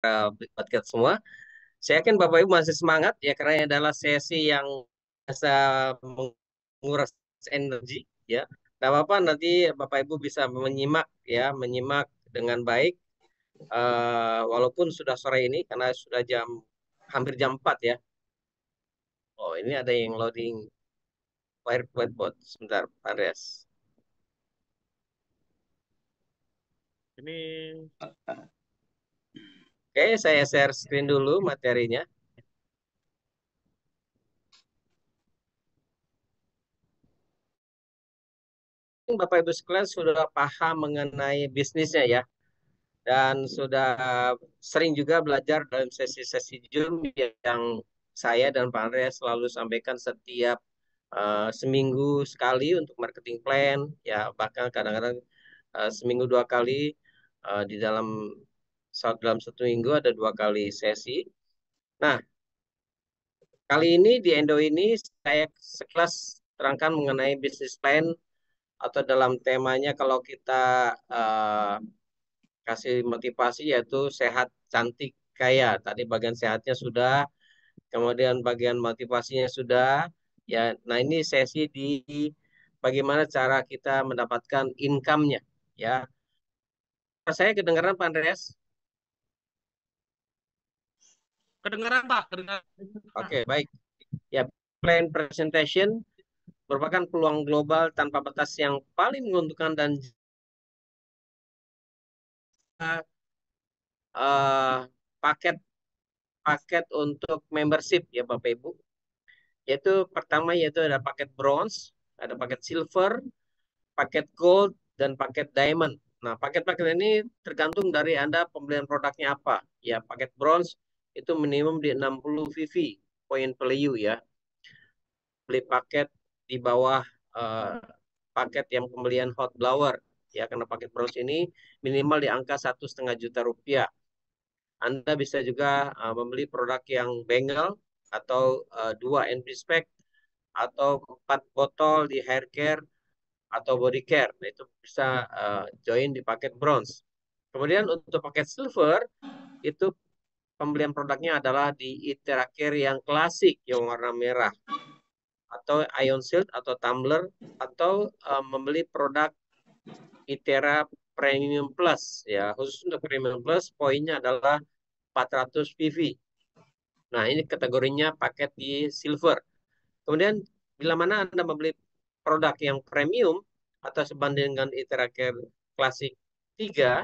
buat kita semua. Saya yakin Bapak Ibu masih semangat ya karena ini adalah sesi yang bisa menguras energi ya. Tidak apa-apa nanti Bapak Ibu bisa menyimak dengan baik walaupun sudah sore ini karena sudah hampir jam 4 ya. Oh, ini ada yang loading whiteboard. Sebentar, Pak Andreas. Ini Oke, saya share screen dulu materinya. Bapak Ibu sekalian sudah paham mengenai bisnisnya ya, dan sudah sering juga belajar dalam sesi-sesi Zoom yang saya dan Pak Andreas selalu sampaikan setiap seminggu sekali untuk marketing plan, ya bahkan kadang-kadang seminggu 2 kali di dalam 1 minggu ada 2 kali sesi. Nah, kali ini di Endo ini saya sekelas terangkan mengenai bisnis plan atau dalam temanya kalau kita eh, kasih motivasi yaitu sehat, cantik, kaya. Tadi bagian sehatnya sudah, kemudian bagian motivasinya sudah. Ya, nah ini sesi di bagaimana cara kita mendapatkan income-nya. Ya, saya kedengaran Pak Andreas. Kedengaran Pak, kedengaran. Oke, baik. Ya, plan presentation merupakan peluang global tanpa batas yang paling menguntungkan dan eh, paket paket untuk membership ya Bapak Ibu. Yaitu pertama yaitu ada paket bronze, ada paket silver, paket gold, dan paket diamond. Nah, paket-paket ini tergantung dari Anda pembelian produknya apa. Ya, paket bronze itu minimum di 60 VV, point value ya. Beli paket di bawah eh, paket yang pembelian hot blower. Ya, karena paket bronze ini minimal di angka 1,5 juta rupiah. Anda bisa juga membeli produk yang bangle atau 2 NP spec atau 4 botol di hair care atau body care. Nah, itu bisa join di paket bronze. Kemudian untuk paket silver, itu pembelian produknya adalah di Itera Care yang klasik, yang warna merah. Atau Ion Shield atau tumbler. Atau membeli produk Itera Premium Plus. Ya, khusus untuk Premium Plus, poinnya adalah 400 PV. Nah, ini kategorinya paket di silver. Kemudian, bila mana Anda membeli produk yang premium atau sebanding dengan Itera Care Classic 3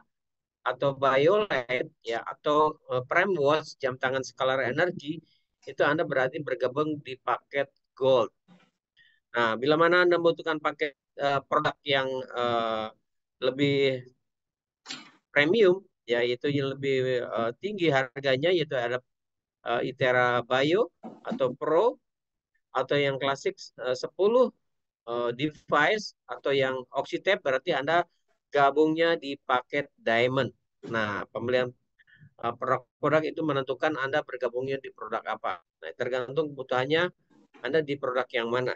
atau BioLite ya atau Prime Watch jam tangan skalar energi, itu Anda berarti bergabung di paket Gold. Nah, bila mana Anda membutuhkan paket produk yang lebih premium, yaitu yang lebih tinggi harganya, yaitu ada Itera Bio atau Pro atau yang klasik 10 device atau yang Oxytape, berarti Anda gabungnya di paket Diamond. Nah, pembelian produk-produk itu menentukan Anda bergabungnya di produk apa. Nah, tergantung kebutuhannya Anda di produk yang mana.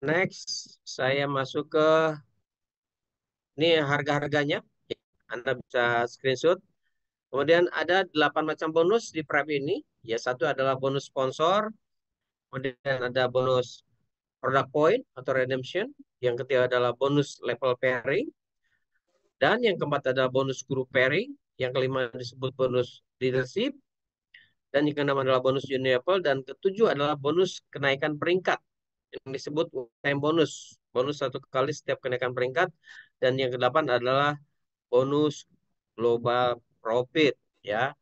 Next, saya masuk ke ini harga-harganya. Anda bisa screenshot. Kemudian ada 8 macam bonus di Prep ini. Ya, satu adalah bonus sponsor. Kemudian ada bonus product point atau redemption. Yang ketiga adalah bonus level pairing. Dan yang keempat adalah bonus group pairing. Yang kelima disebut bonus leadership. Dan yang keenam adalah bonus junior level. Dan ketujuh adalah bonus kenaikan peringkat yang disebut time bonus. Bonus 1 kali setiap kenaikan peringkat. Dan yang kedelapan adalah bonus global profit. Ya.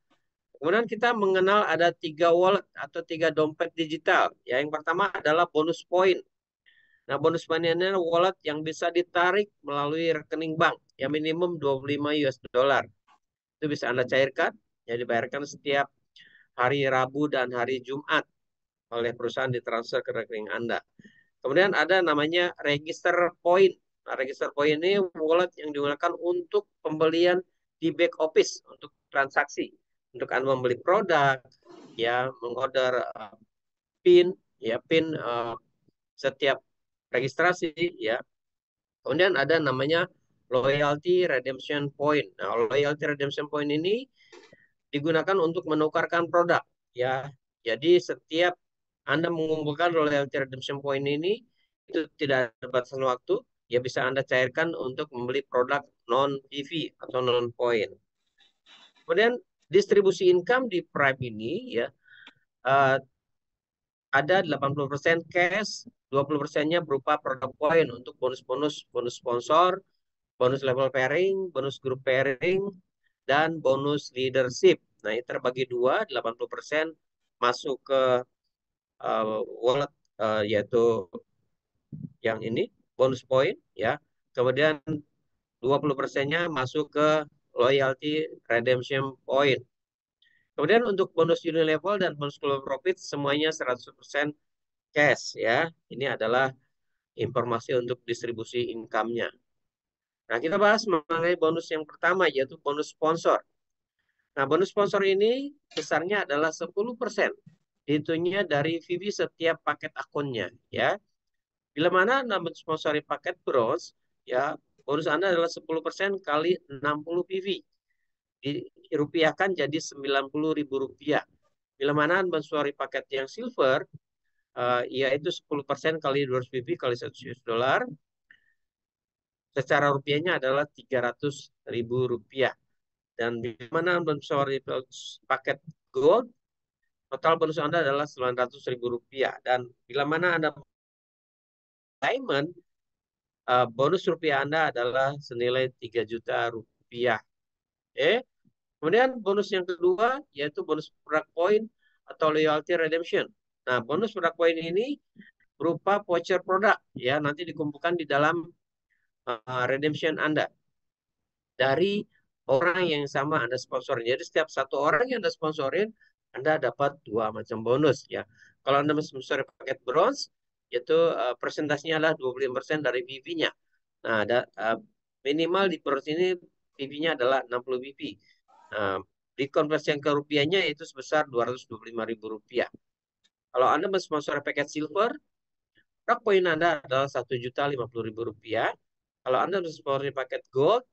Kemudian kita mengenal ada 3 wallet atau 3 dompet digital. Ya, yang pertama adalah bonus point. Nah, bonus point ini adalah wallet yang bisa ditarik melalui rekening bank yang minimum 25 US dollar. Itu bisa Anda cairkan, ya dibayarkan setiap hari Rabu dan hari Jumat oleh perusahaan ditransfer ke rekening Anda. Kemudian ada namanya register point. Nah, register point ini wallet yang digunakan untuk pembelian di back office untuk transaksi. Untuk Anda membeli produk, ya mengorder PIN, ya PIN setiap registrasi, ya. Kemudian ada namanya loyalty redemption point. Nah, loyalty redemption point ini digunakan untuk menukarkan produk, ya. Jadi setiap Anda mengumpulkan loyalty redemption point ini, itu tidak ada batasan waktu, ya bisa Anda cairkan untuk membeli produk non PV atau non point. Kemudian distribusi income di Prime ini, ya, ada 80% cash, 20%-nya berupa produk poin untuk bonus-bonus, bonus sponsor, bonus level pairing, bonus group pairing, dan bonus leadership. Nah, ini terbagi dua, 80% masuk ke wallet, yaitu yang ini, bonus point, ya. Kemudian 20%-nya masuk ke loyalty redemption point. Kemudian untuk bonus unilevel dan bonus global profit semuanya 100% cash, ya. Ini adalah informasi untuk distribusi income-nya. Nah, kita bahas mengenai bonus yang pertama, yaitu bonus sponsor. Nah, bonus sponsor ini besarnya adalah 10%. Dihitungnya dari VV setiap paket akunnya, ya. Bila mana Anda mensponsori paket bronze, ya, bonus Anda adalah 10% kali 60 PV. Dirupiahkan jadi Rp90.000. Bila mana Anda mensponsori paket yang silver, yaitu 10% kali 200 PV kali $100, secara rupiahnya adalah Rp300.000. Dan bila mana Anda mensponsori paket gold, total bonus Anda adalah Rp900.000. Dan bila mana Anda diamond, bonus rupiah Anda adalah senilai Rp3 juta. Kemudian bonus yang kedua yaitu bonus product point atau loyalty redemption. Nah, bonus product point ini berupa voucher produk, ya, nanti dikumpulkan di dalam redemption Anda dari orang yang sama Anda sponsorin. Jadi setiap satu orang yang Anda sponsorin, Anda dapat dua macam bonus, ya. Kalau Anda mensponsori paket bronze, itu persentasenya adalah 25% dari PV-nya. Nah, minimal di bronze ini PV-nya adalah 60 PV. Nah, dikonversikan ke rupiahnya itu sebesar Rp225.000. Kalau Anda mensponsori paket silver, produk poin Anda adalah Rp1.050.000. Kalau Anda mensponsori paket gold,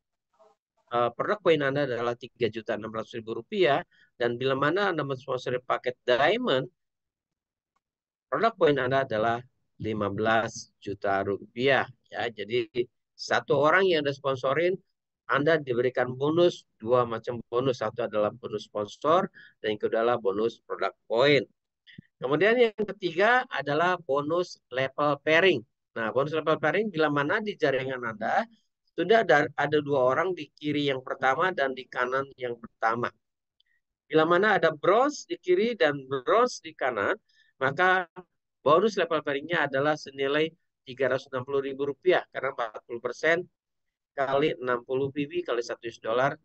produk poin Anda adalah Rp3.600.000. Dan bila mana Anda mensponsori paket diamond, produk poin Anda adalah Rp15 juta. Ya, jadi satu orang yang Anda sponsorin, Anda diberikan bonus, dua macam bonus. Satu adalah bonus sponsor, dan yang kedua adalah bonus produk poin. Kemudian yang ketiga adalah bonus level pairing. Nah, bonus level pairing bila mana di jaringan Anda sudah ada dua orang di kiri yang pertama dan di kanan yang pertama. Bila mana ada bronze di kiri dan bronze di kanan, maka bonus level pairingnya adalah senilai Rp360.000 karena 40% kali 60 PV kali $100,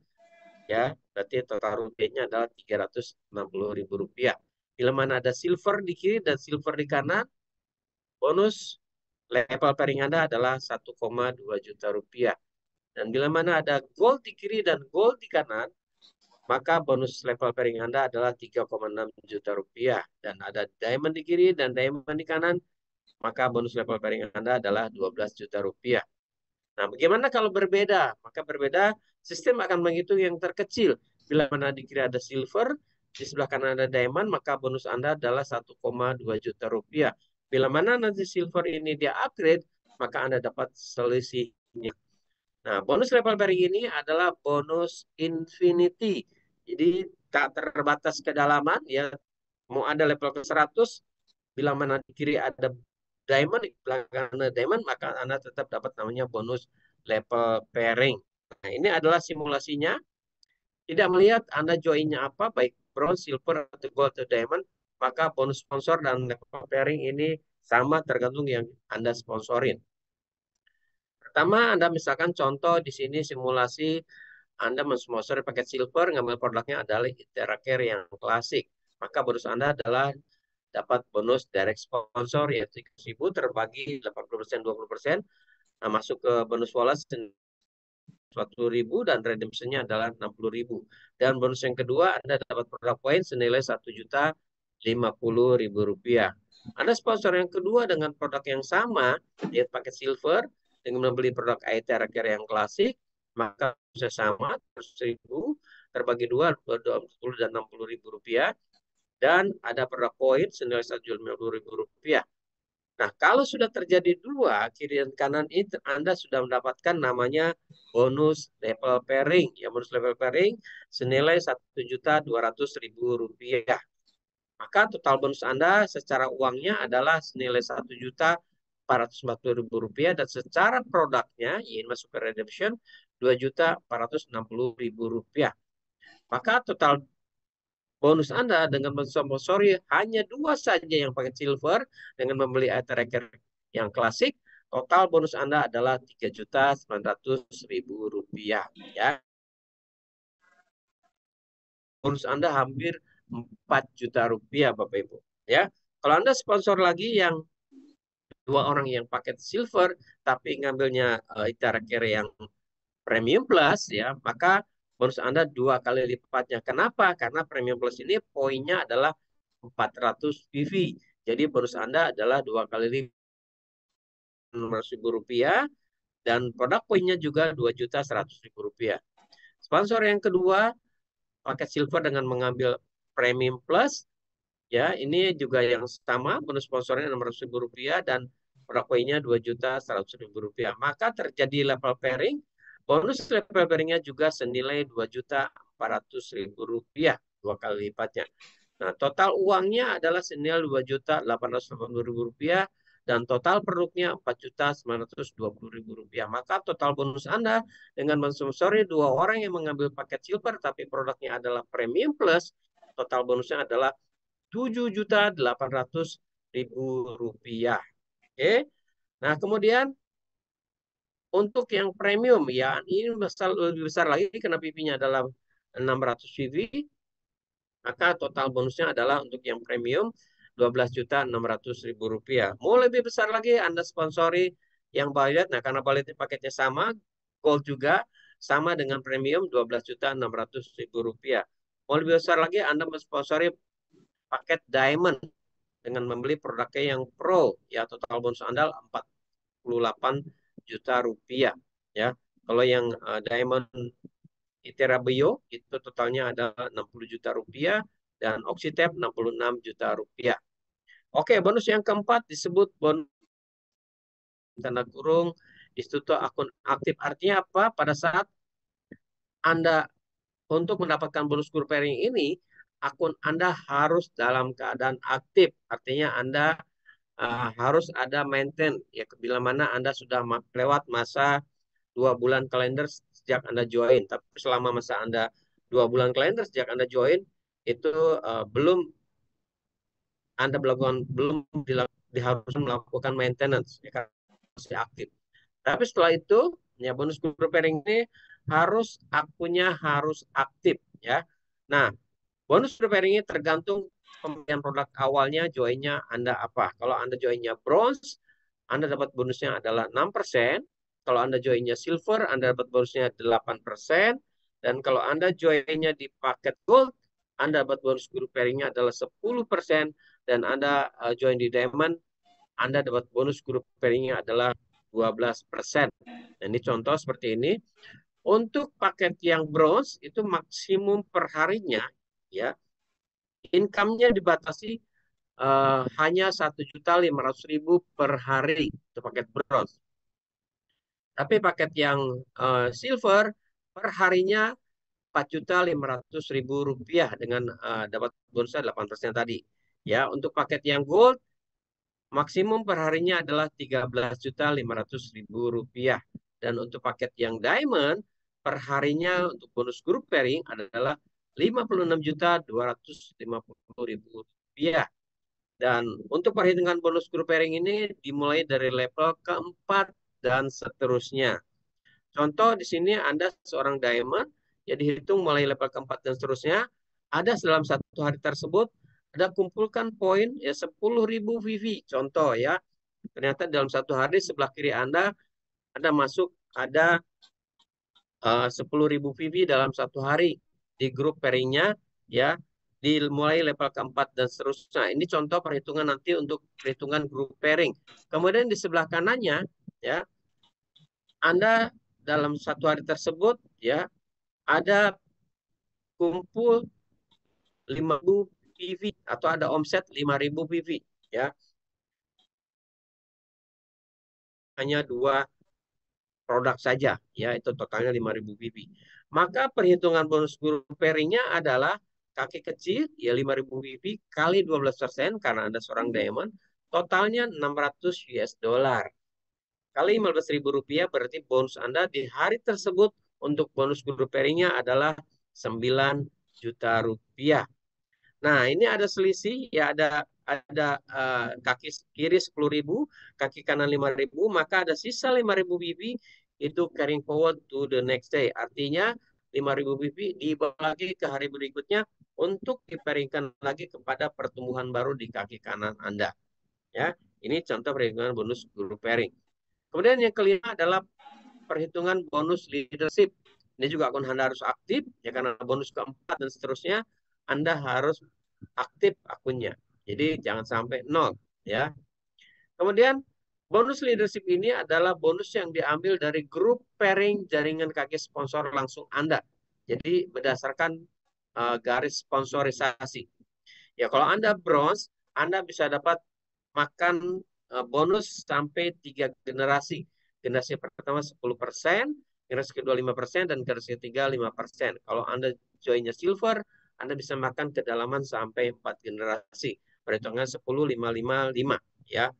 ya, berarti total rupiahnya adalah Rp360.000. Bila mana ada silver di kiri dan silver di kanan, bonus level pairing Anda adalah Rp1,2 juta. Dan bila mana ada gold di kiri dan gold di kanan, maka bonus level pairing Anda adalah Rp3,6 juta. Dan ada diamond di kiri dan diamond di kanan, maka bonus level pairing Anda adalah Rp12 juta. Nah, bagaimana kalau berbeda? Maka berbeda, sistem akan menghitung yang terkecil. Bila mana di kiri ada silver, di sebelah kanan ada diamond, maka bonus Anda adalah Rp1,2 juta. Bila mana nanti silver ini dia upgrade, maka Anda dapat selisihnya. Nah, bonus level pairing ini adalah bonus infinity. Jadi tak terbatas kedalaman, ya. Mau ada level ke 100, bila mana di kiri ada diamond, di belakang ada diamond, maka Anda tetap dapat namanya bonus level pairing. Nah, ini adalah simulasinya. Tidak melihat Anda joinnya apa, baik bronze, silver, atau gold, atau diamond, maka bonus sponsor dan level pairing ini sama tergantung yang Anda sponsorin. Pertama, Anda misalkan contoh di sini simulasi Anda mensponsori paket silver, ngambil produknya adalah Interacare yang klasik. Maka bonus Anda adalah dapat bonus direct sponsor yaitu 1.000 terbagi 80% 20%. Nah, masuk ke bonus wallet 100.000 dan redemptionnya adalah 60.000. Dan bonus yang kedua Anda dapat produk poin senilai Rp1.050.000. Anda sponsor yang kedua dengan produk yang sama, yaitu paket silver, dengan membeli produk Interacare yang klasik, maka bisa sama 100.000 terbagi 2, 20 dan 60.000 rupiah, dan ada produk poin senilai 1.050.000 rupiah. Nah, kalau sudah terjadi dua, kiri dan kanan itu Anda sudah mendapatkan namanya bonus level pairing. Ya, bonus level pairing senilai 1.200.000 rupiah. Maka total bonus Anda secara uangnya adalah senilai 1.440.000 rupiah, dan secara produknya, ini masuk ke redemption, 2.460.000 rupiah. Maka total bonus Anda dengan mensponsori hanya 2 saja yang pakai silver dengan membeli tracker yang klasik, total bonus Anda adalah 3.900.000 rupiah. Ya. Bonus Anda hampir 4 juta rupiah, Bapak Ibu. Ya. Kalau Anda sponsor lagi yang 2 orang yang paket silver tapi ngambilnya tracker yang premium plus, ya, maka bonus Anda 2 kali lipatnya. Kenapa? Karena premium plus ini poinnya adalah 400 PV. Jadi bonus Anda adalah 2 kali lipat, 600.000 rupiah, dan produk poinnya juga 2.100.000 rupiah. Sponsor yang kedua, paket silver dengan mengambil premium plus, ya, ini juga yang sama, bonus sponsornya 600.000 rupiah dan produk poinnya 2.100.000 rupiah. Maka terjadi level pairing, bonus level pairingnya juga senilai 2.400.000 rupiah, 2 kali lipatnya. Nah, total uangnya adalah senilai 2.880.000 rupiah dan total produknya 4.920.000 rupiah. Maka total bonus Anda dengan mensponsori 2 orang yang mengambil paket silver tapi produknya adalah premium plus, total bonusnya adalah 7.800.000 rupiah. Oke. Nah, kemudian untuk yang premium, ya, ini lebih besar lagi karena PV-nya adalah 600 PV. Maka total bonusnya adalah untuk yang premium 12.600.000 rupiah. Mau lebih besar lagi, Anda sponsori yang Violet. Nah, karena Violet paketnya sama, Gold juga sama dengan premium 12.600.000 rupiah. Mau lebih besar lagi, Anda mensponsori paket Diamond dengan membeli produknya yang Pro, ya, total bonus Anda 48 juta rupiah. Ya, kalau yang Diamond Itera Bio itu totalnya ada 60 juta rupiah dan Oxitep 66 juta rupiah. Oke, bonus yang keempat disebut bonus tanda kurung instituto akun aktif. Artinya apa? Pada saat Anda untuk mendapatkan bonus group pairing ini, akun Anda harus dalam keadaan aktif. Artinya Anda harus ada maintain, ya, bila mana Anda sudah lewat masa 2 bulan kalender sejak Anda join. Tapi selama masa Anda 2 bulan kalender sejak Anda join, itu belum Anda belum diharuskan melakukan maintenance, ya, karena masih aktif. Tapi setelah itu, ya, bonus group pairing ini akunnya harus aktif, ya. Nah, bonus group pairing ini tergantung pembelian produk awalnya, joinnya Anda apa. Kalau Anda joinnya bronze, Anda dapat bonusnya adalah 6%. Kalau Anda joinnya silver, Anda dapat bonusnya 8%. Dan kalau Anda joinnya di paket gold, Anda dapat bonus group pairing-nya adalah 10%. Dan Anda join di diamond, Anda dapat bonus group pairing-nya adalah 12%. Nah, ini contoh seperti ini. Untuk paket yang bronze itu maksimum per harinya, ya, income-nya dibatasi hanya 1.500.000 per hari untuk paket bronze. Tapi paket yang silver per harinya 4.500.000 rupiah dengan dapat bonusnya 8% tadi. Ya, untuk paket yang gold maksimum per harinya adalah 13.500.000 rupiah. Dan untuk paket yang diamond per harinya untuk bonus group pairing adalah 56.250.000 rupiah. Dan untuk perhitungan bonus group pairing ini dimulai dari level keempat dan seterusnya. Contoh di sini Anda seorang diamond, ya, dihitung mulai level keempat dan seterusnya. Ada dalam satu hari tersebut, ada kumpulkan poin, ya, 10.000 VV. Contoh, ya, ternyata dalam satu hari sebelah kiri Anda masuk ada 10.000 VV dalam satu hari di grup pairingnya, ya, dimulai level keempat dan seterusnya. Ini contoh perhitungan nanti untuk perhitungan grup pairing. Kemudian di sebelah kanannya, ya, Anda dalam satu hari tersebut ya ada kumpul 5.000 PV atau ada omset 5.000 PV ya, hanya dua produk saja ya, itu totalnya 5.000 PV. Maka perhitungan bonus group pairing-nya adalah kaki kecil ya 5.000 PV kali 12% karena Anda seorang diamond, totalnya 600 US dollar. Kali 15.000 rupiah berarti bonus Anda di hari tersebut untuk bonus group pairing-nya adalah 9 juta rupiah. Nah, ini ada selisih ya, ada kaki kiri 10.000, kaki kanan 5.000, maka ada sisa 5.000 BB itu carrying forward to the next day. Artinya 5.000 BB dibagi ke hari berikutnya untuk diparingkan lagi kepada pertumbuhan baru di kaki kanan Anda. Ya, ini contoh perhitungan bonus group pairing. Kemudian yang kelima adalah perhitungan bonus leadership. Ini juga akun Anda harus aktif ya, karena bonus keempat dan seterusnya Anda harus aktif akunnya. Jadi jangan sampai nol ya. Kemudian bonus leadership ini adalah bonus yang diambil dari grup pairing jaringan kaki sponsor langsung Anda. Jadi berdasarkan garis sponsorisasi. Ya kalau Anda bronze, Anda bisa dapat makan bonus sampai 3 generasi. Generasi pertama 10%, generasi kedua 5%, dan generasi ketiga 5%. Kalau Anda joinnya silver, Anda bisa makan kedalaman sampai 4 generasi. Perhitungan 10, 5, 5, 5 ya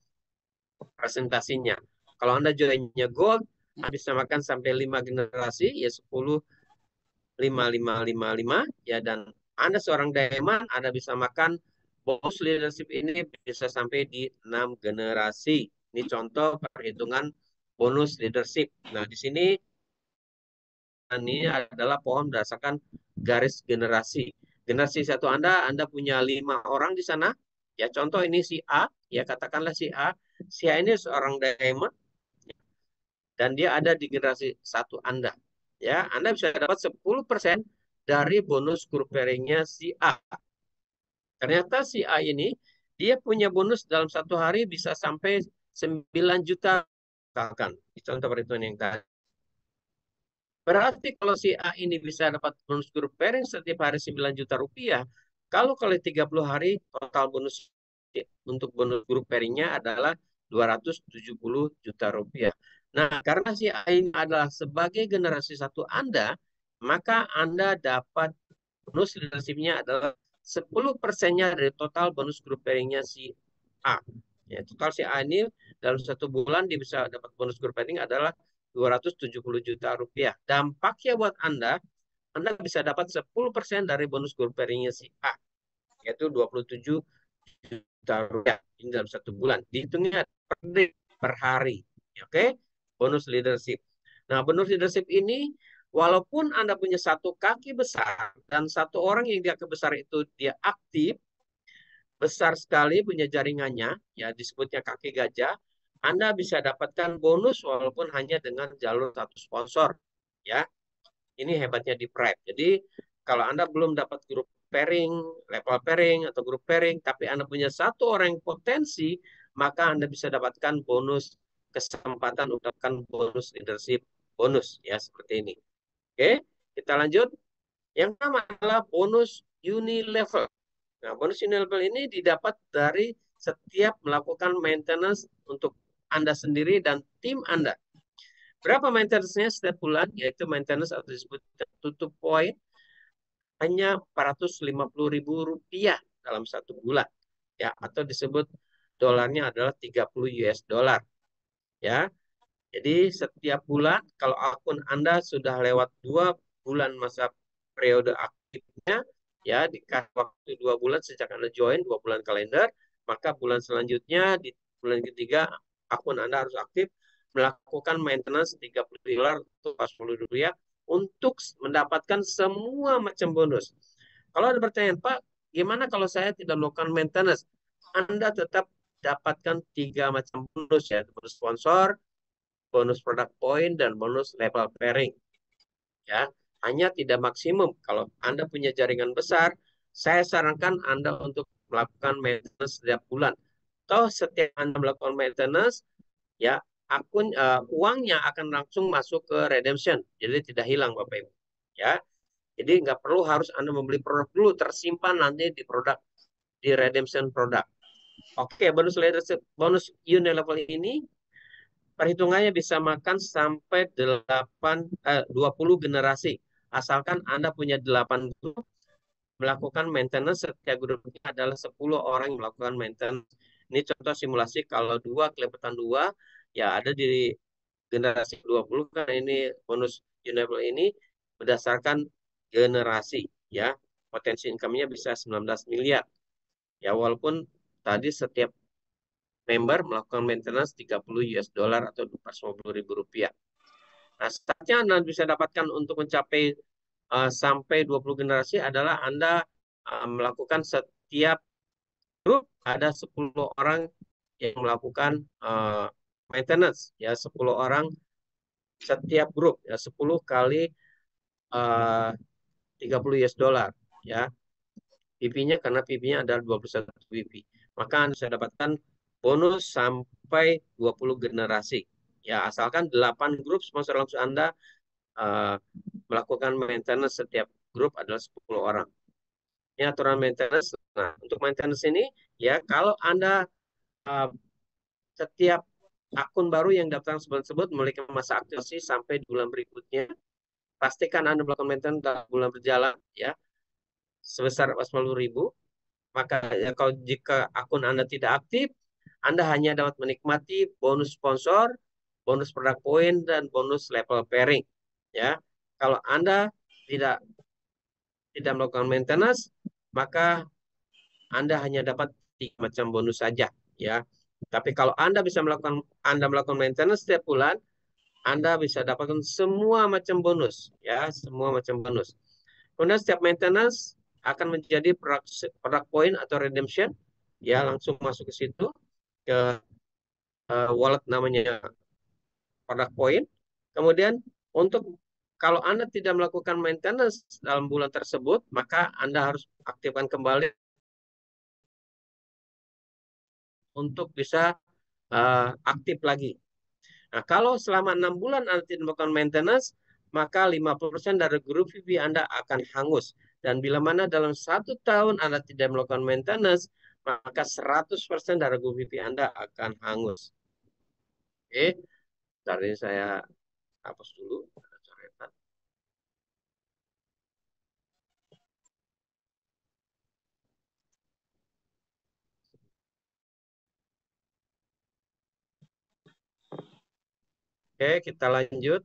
presentasinya. Kalau Anda joinnya gold, Anda bisa makan sampai 5 generasi, ya 10, 5, 5, 5, 5 ya, dan Anda seorang diamond, Anda bisa makan bonus leadership ini bisa sampai di 6 generasi. Ini contoh perhitungan bonus leadership. Nah, di sini ini adalah pohon berdasarkan garis generasi. Generasi satu Anda punya 5 orang di sana. Ya, contoh ini si A, ya katakanlah si A. Si A ini seorang diamond dan dia ada di generasi satu Anda. Ya, Anda bisa dapat 10% dari bonus group pairing-nya si A. Ternyata si A ini dia punya bonus dalam satu hari bisa sampai 9 juta misalkan. Contoh perhitungan yang tadi. Berarti kalau si A ini bisa dapat bonus group pairing setiap hari 9 juta rupiah, kalau kali 30 hari total bonus untuk bonus group pairingnya adalah 270 juta rupiah. Nah, karena si A ini adalah sebagai generasi satu Anda, maka Anda dapat bonus leadership-nya adalah 10%-nya dari total bonus group pairing-nya si A. Ya, total si A ini dalam satu bulan dia bisa dapat bonus group pairing adalah 270 juta rupiah. Dampaknya buat Anda bisa dapat 10% dari bonus group pairing-nya si A, yaitu 27 juta rupiah ini dalam satu bulan. Dihitungnya per day, per hari. Oke, bonus leadership. Nah, bonus leadership ini walaupun Anda punya satu kaki besar dan satu orang yang dia besar itu dia aktif, besar sekali punya jaringannya, ya disebutnya kaki gajah, Anda bisa dapatkan bonus walaupun hanya dengan jalur satu sponsor. Ya, ini hebatnya di Pride. Jadi kalau Anda belum dapat grup pairing, level pairing atau grup pairing, tapi Anda punya satu orang yang potensi, maka Anda bisa dapatkan bonus kesempatan untuk dapatkan bonus leadership bonus ya seperti ini. Oke, kita lanjut. Yang pertama adalah bonus unilevel. Nah, bonus unilevel ini didapat dari setiap melakukan maintenance untuk Anda sendiri dan tim Anda. Berapa maintenance-nya setiap bulan? Yaitu maintenance atau disebut tutup poin hanya 450.000 rupiah dalam satu bulan. Ya, atau disebut dolarnya adalah 30 US dollar. Ya, jadi setiap bulan kalau akun Anda sudah lewat 2 bulan masa periode aktifnya, ya dikasih waktu 2 bulan sejak Anda join 2 bulan kalender, maka bulan selanjutnya di bulan ketiga akun Anda harus aktif melakukan maintenance 30 dolar atau 40 rupiah untuk mendapatkan semua macam bonus. Kalau ada pertanyaan, Pak, gimana kalau saya tidak melakukan maintenance? Anda tetap dapatkan 3 macam bonus ya, bonus sponsor, bonus product point, dan bonus level pairing. Ya, hanya tidak maksimum. Kalau Anda punya jaringan besar, saya sarankan Anda untuk melakukan maintenance setiap bulan. Atau setiap Anda melakukan maintenance, ya uangnya akan langsung masuk ke redemption, jadi tidak hilang Bapak Ibu. Ya, jadi nggak perlu harus Anda membeli produk dulu, tersimpan nanti di produk di redemption produk. Oke, bonus unit level ini perhitungannya bisa makan sampai 20 generasi. Asalkan Anda punya 8 grup melakukan maintenance, setiap grupnya adalah 10 orang yang melakukan maintenance. Ini contoh simulasi kalau kelipatan 2, ya ada di generasi 20 kan ini bonus unable ini berdasarkan generasi ya. Potensi income-nya bisa 19 miliar. Ya walaupun tadi setiap member melakukan maintenance 30 US dollar atau 250 ribu rupiah. Nah, startnya Anda bisa dapatkan untuk mencapai sampai 20 generasi adalah Anda melakukan setiap grup ada 10 orang yang melakukan maintenance ya, 10 orang setiap grup ya, 10 kali 30 US dollar ya. PP-nya karena PP-nya adalah 21 PP. Maka Anda bisa dapatkan bonus sampai 20 generasi. Ya, asalkan 8 grup sponsor langsung Anda uh, melakukan maintenance, setiap grup adalah 10 orang. Ini aturan maintenance. Nah, untuk maintenance ini ya kalau Anda uh, setiap akun baru yang daftar tersebut memiliki masa aktivasi sampai di bulan berikutnya, pastikan Anda melakukan maintenance dalam bulan berjalan ya sebesar 40.000. Maka ya, kalau jika akun Anda tidak aktif, Anda hanya dapat menikmati bonus sponsor, bonus produk poin, dan bonus level pairing. Ya, kalau Anda tidak tidak melakukan maintenance, maka Anda hanya dapat 3 macam bonus saja. Ya, tapi kalau Anda melakukan maintenance setiap bulan, Anda bisa dapatkan semua macam bonus. Ya, semua macam bonus. Kemudian setiap maintenance akan menjadi produk point atau redemption, ya langsung masuk ke situ ke wallet namanya produk point. Kemudian untuk kalau Anda tidak melakukan maintenance dalam bulan tersebut, maka Anda harus aktifkan kembali untuk bisa aktif lagi. Nah, kalau selama 6 bulan Anda tidak melakukan maintenance, maka 50% dari grup VP Anda akan hangus. Dan bila mana dalam 1 tahun Anda tidak melakukan maintenance, maka 100% dari grup VP Anda akan hangus. Oke, dari saya hapus dulu. Oke, kita lanjut.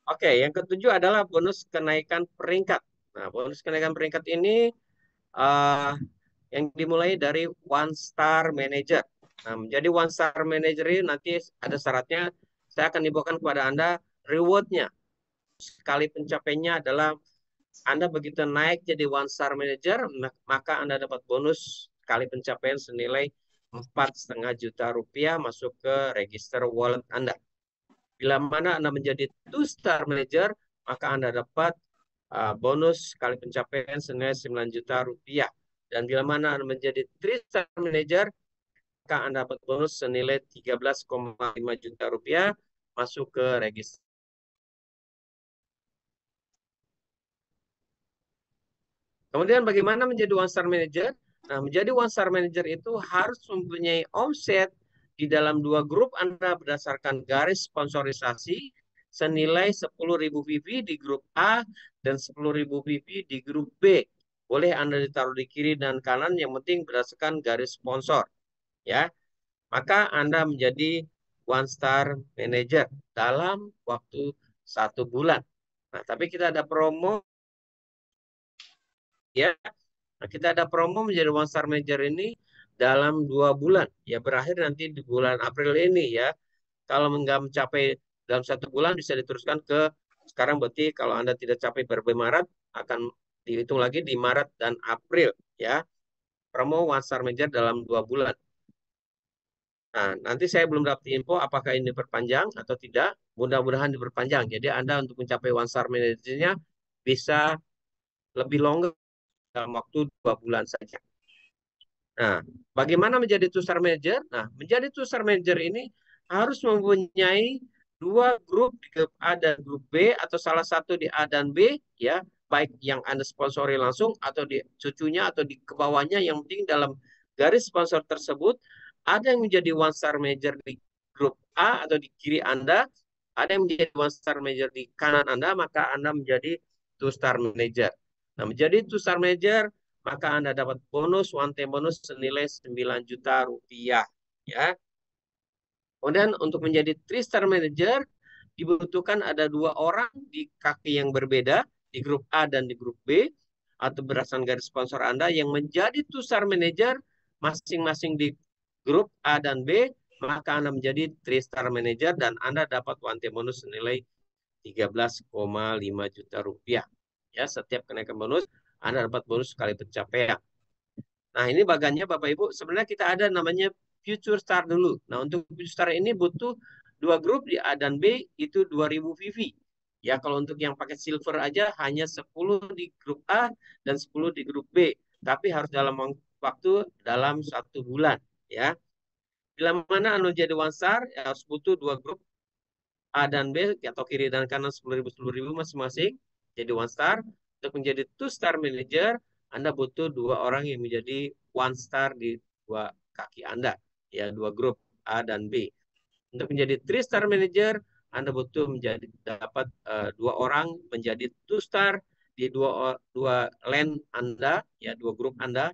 Oke, yang ketujuh adalah bonus kenaikan peringkat. Nah, bonus kenaikan peringkat ini uh, yang dimulai dari one star manager. Nah, menjadi one star manager ini nanti ada syaratnya. Saya akan dibawakan kepada Anda rewardnya. Sekali pencapaiannya adalah Anda begitu naik jadi one star manager, maka Anda dapat bonus sekali pencapaian senilai 4,5 juta rupiah masuk ke register wallet Anda. Bila mana Anda menjadi two star manager, maka Anda dapat bonus sekali pencapaian senilai 9 juta rupiah. Dan bila mana Anda menjadi 3 star manager, maka Anda dapat bonus senilai 13,5 juta rupiah masuk ke register. Kemudian bagaimana menjadi one star manager? Nah, menjadi one star manager itu harus mempunyai omset di dalam 2 grup Anda berdasarkan garis sponsorisasi senilai 10.000 VP di grup A dan 10.000 VP di grup B. Boleh Anda ditaruh di kiri dan kanan, yang penting berdasarkan garis sponsor. Ya, maka Anda menjadi one star manager dalam waktu 1 bulan. Nah, tapi kita ada promo ya. Nah, kita ada promo menjadi one star manager ini dalam 2 bulan. Ya, berakhir nanti di bulan April ini ya. Kalau nggak mencapai dalam 1 bulan bisa diteruskan ke sekarang, berarti kalau Anda tidak capai per Maret akan dihitung lagi di Maret dan April ya. Promo one star manager dalam 2 bulan. Nah, nanti saya belum dapat info apakah ini diperpanjang atau tidak. Mudah-mudahan diperpanjang. Jadi Anda untuk mencapai one star managernya bisa lebih longgar dalam waktu 2 bulan saja. Nah, bagaimana menjadi two star manager? Nah, menjadi two star manager ini harus mempunyai dua grup di grup A dan grup B atau salah satu di A dan B ya, baik yang Anda sponsori langsung atau di cucunya atau di kebawahnya, yang penting dalam garis sponsor tersebut ada yang menjadi one star manager di grup A atau di kiri Anda, ada yang menjadi one star manager di kanan Anda, maka Anda menjadi two star manager. Nah, menjadi two star manager maka Anda dapat bonus one time bonus senilai 9 juta rupiah ya. Kemudian untuk menjadi three star manager dibutuhkan ada dua orang di kaki yang berbeda di grup A dan di grup B atau berdasarkan garis sponsor Anda yang menjadi two star manager masing-masing di grup A dan B, maka Anda menjadi three star manager dan Anda dapat one time bonus senilai 13,5 juta rupiah. Ya, setiap kenaikan bonus Anda dapat bonus sekali pencapaian. Nah, ini bagannya Bapak Ibu, sebenarnya kita ada namanya Future Star dulu. Nah, untuk Future Star ini butuh dua grup di A dan B, itu 2000 VV. Ya, kalau untuk yang pakai silver aja hanya 10 di grup A dan 10 di grup B. Tapi harus dalam waktu dalam 1 bulan. Ya, bila mana anu jadi one star, ya harus butuh dua grup A dan B atau kiri dan kanan 10.000 masing-masing jadi one star. Untuk menjadi two star manager, Anda butuh dua orang yang menjadi one star di dua kaki Anda, ya dua grup A dan B. Untuk menjadi three star manager, Anda butuh menjadi dapat dua orang menjadi two star di dua lane Anda, ya dua grup Anda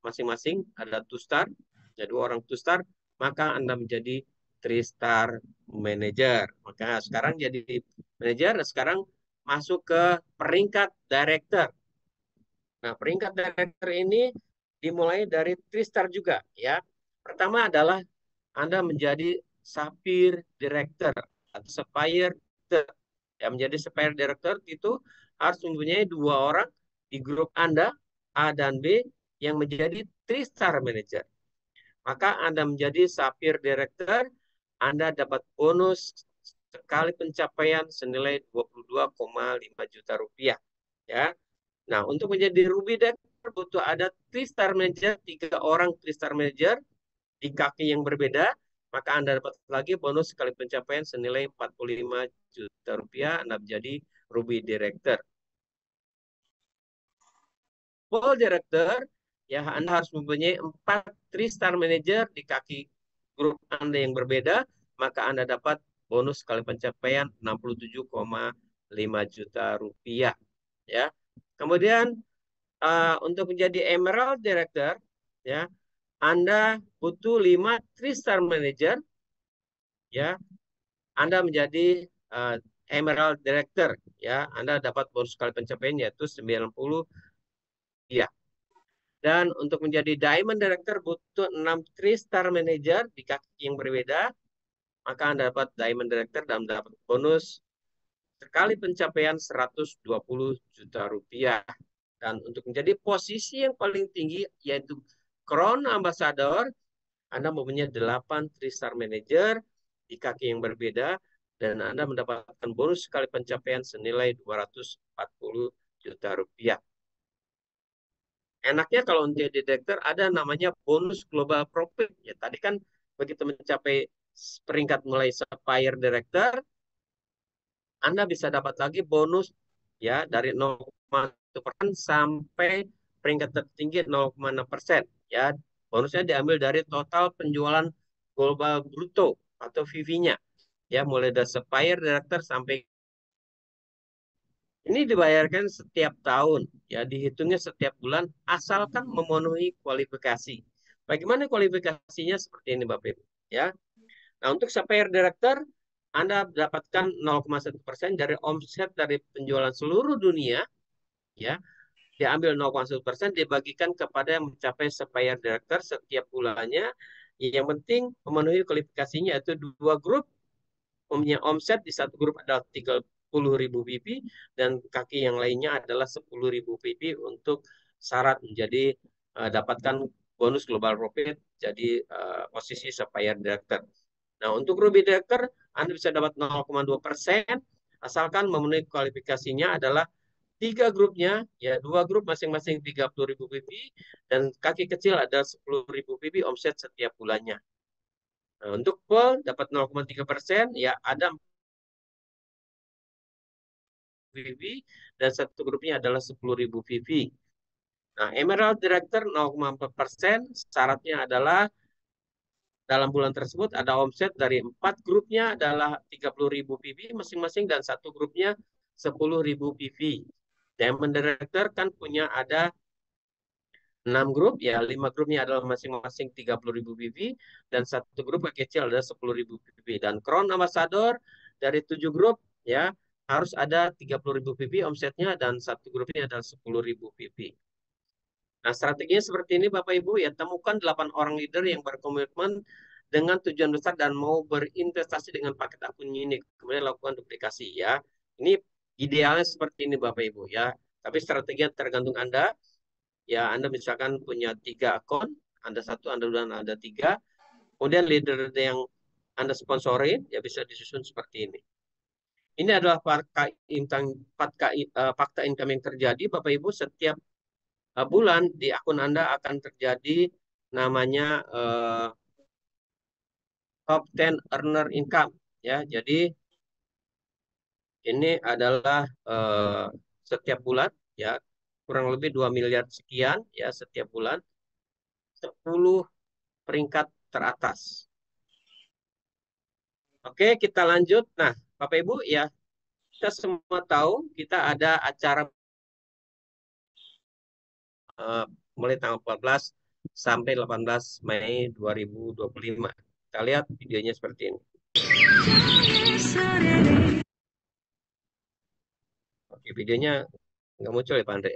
masing-masing ada two star, ya dua orang two star, maka Anda menjadi three star manager. Maka sekarang jadi manager, sekarang masuk ke peringkat director. Nah, peringkat director ini dimulai dari three star juga ya. Pertama adalah Anda menjadi sapphire director atau sapphire director. Ya, menjadi sapphire director itu harus mempunyai dua orang di grup Anda A dan B yang menjadi three star manager. Maka Anda menjadi sapphire director, Anda dapat bonus sekali pencapaian senilai 22,5 juta rupiah. Ya. Nah, untuk menjadi ruby director butuh ada three star manager, 3 orang three star manager di kaki yang berbeda, maka Anda dapat lagi bonus sekali pencapaian senilai 45 juta rupiah, Anda menjadi ruby director. Gold director, ya Anda harus mempunyai 4 three star manager di kaki grup Anda yang berbeda, maka Anda dapat bonus sekali pencapaian 67,5 juta rupiah. Ya. Kemudian untuk menjadi emerald director, ya Anda butuh 5 three star manager, ya Anda menjadi emerald director, ya Anda dapat bonus sekali pencapaian yaitu 90. Ya. Dan untuk menjadi diamond director butuh 6 three star manager di kaki yang berbeda, maka Anda dapat diamond director dan dapat bonus sekali pencapaian 120 juta rupiah. Dan untuk menjadi posisi yang paling tinggi yaitu crown ambassador, Anda mempunyai 8 three star manager di kaki yang berbeda dan Anda mendapatkan bonus sekali pencapaian senilai 240 juta rupiah. Enaknya kalau untuk director ada namanya bonus global profit. Ya, tadi kan begitu mencapai peringkat mulai sapphire director, Anda bisa dapat lagi bonus ya dari 0,1% sampai peringkat tertinggi 0,6%. Ya, bonusnya diambil dari total penjualan global bruto atau VV-nya. Ya, mulai dari sapphire director sampai ini dibayarkan setiap tahun, ya dihitungnya setiap bulan, asalkan memenuhi kualifikasi. Bagaimana kualifikasinya seperti ini, Bapak Ibu? Ya, nah untuk supplier director, Anda dapatkan 0,1% dari omset dari penjualan seluruh dunia, ya, diambil 0,1% dibagikan kepada yang mencapai supplier director setiap bulannya. Yang penting memenuhi kualifikasinya yaitu dua grup punya omset di satu grup adalah 30.000 PP dan kaki yang lainnya adalah 10.000 PP untuk syarat menjadi dapatkan bonus global profit jadi posisi supplier director. Nah, untuk Ruby Director Anda bisa dapat 0,2% asalkan memenuhi kualifikasinya adalah 3 grupnya, ya 2 grup masing-masing 30.000 PP dan kaki kecil ada 10.000 PP omset setiap bulannya. Nah, untuk Pearl dapat 0,3%, ya ada VV dan satu grupnya adalah 10.000 VV. Nah, Emerald Director 0,4%, syaratnya adalah dalam bulan tersebut ada omset dari 4 grupnya adalah 30.000 PV masing-masing dan satu grupnya 10.000 PV. Diamond Director kan punya ada 6 grup, ya 5 grupnya adalah masing-masing 30.000 PV dan satu grup kecil adalah 10.000 PV. Dan Crown Ambassador dari 7 grup ya harus ada 30.000 PV omsetnya dan satu grupnya adalah 10.000 PV. Nah, strateginya seperti ini Bapak Ibu ya, temukan 8 orang leader yang berkomitmen dengan tujuan besar dan mau berinvestasi dengan paket akun unik. Kemudian lakukan duplikasi ya. Ini idealnya seperti ini Bapak Ibu ya. Tapi strateginya tergantung Anda. Ya, Anda misalkan punya 3 akun, Anda satu, Anda dan Anda tiga. Kemudian leader yang Anda sponsorin, ya bisa disusun seperti ini. Ini adalah fakta income yang terjadi Bapak Ibu setiap bulan di akun Anda akan terjadi namanya top 10 earner income ya. Jadi ini adalah setiap bulan ya kurang lebih 2 miliar sekian ya setiap bulan 10 peringkat teratas. Oke, kita lanjut. Nah, Bapak Ibu ya, kita semua tahu kita ada acara eh, mulai tanggal 14 sampai 18 Mei 2025. Kita lihat videonya seperti ini. Oke, videonya nggak muncul ya Pak Andre.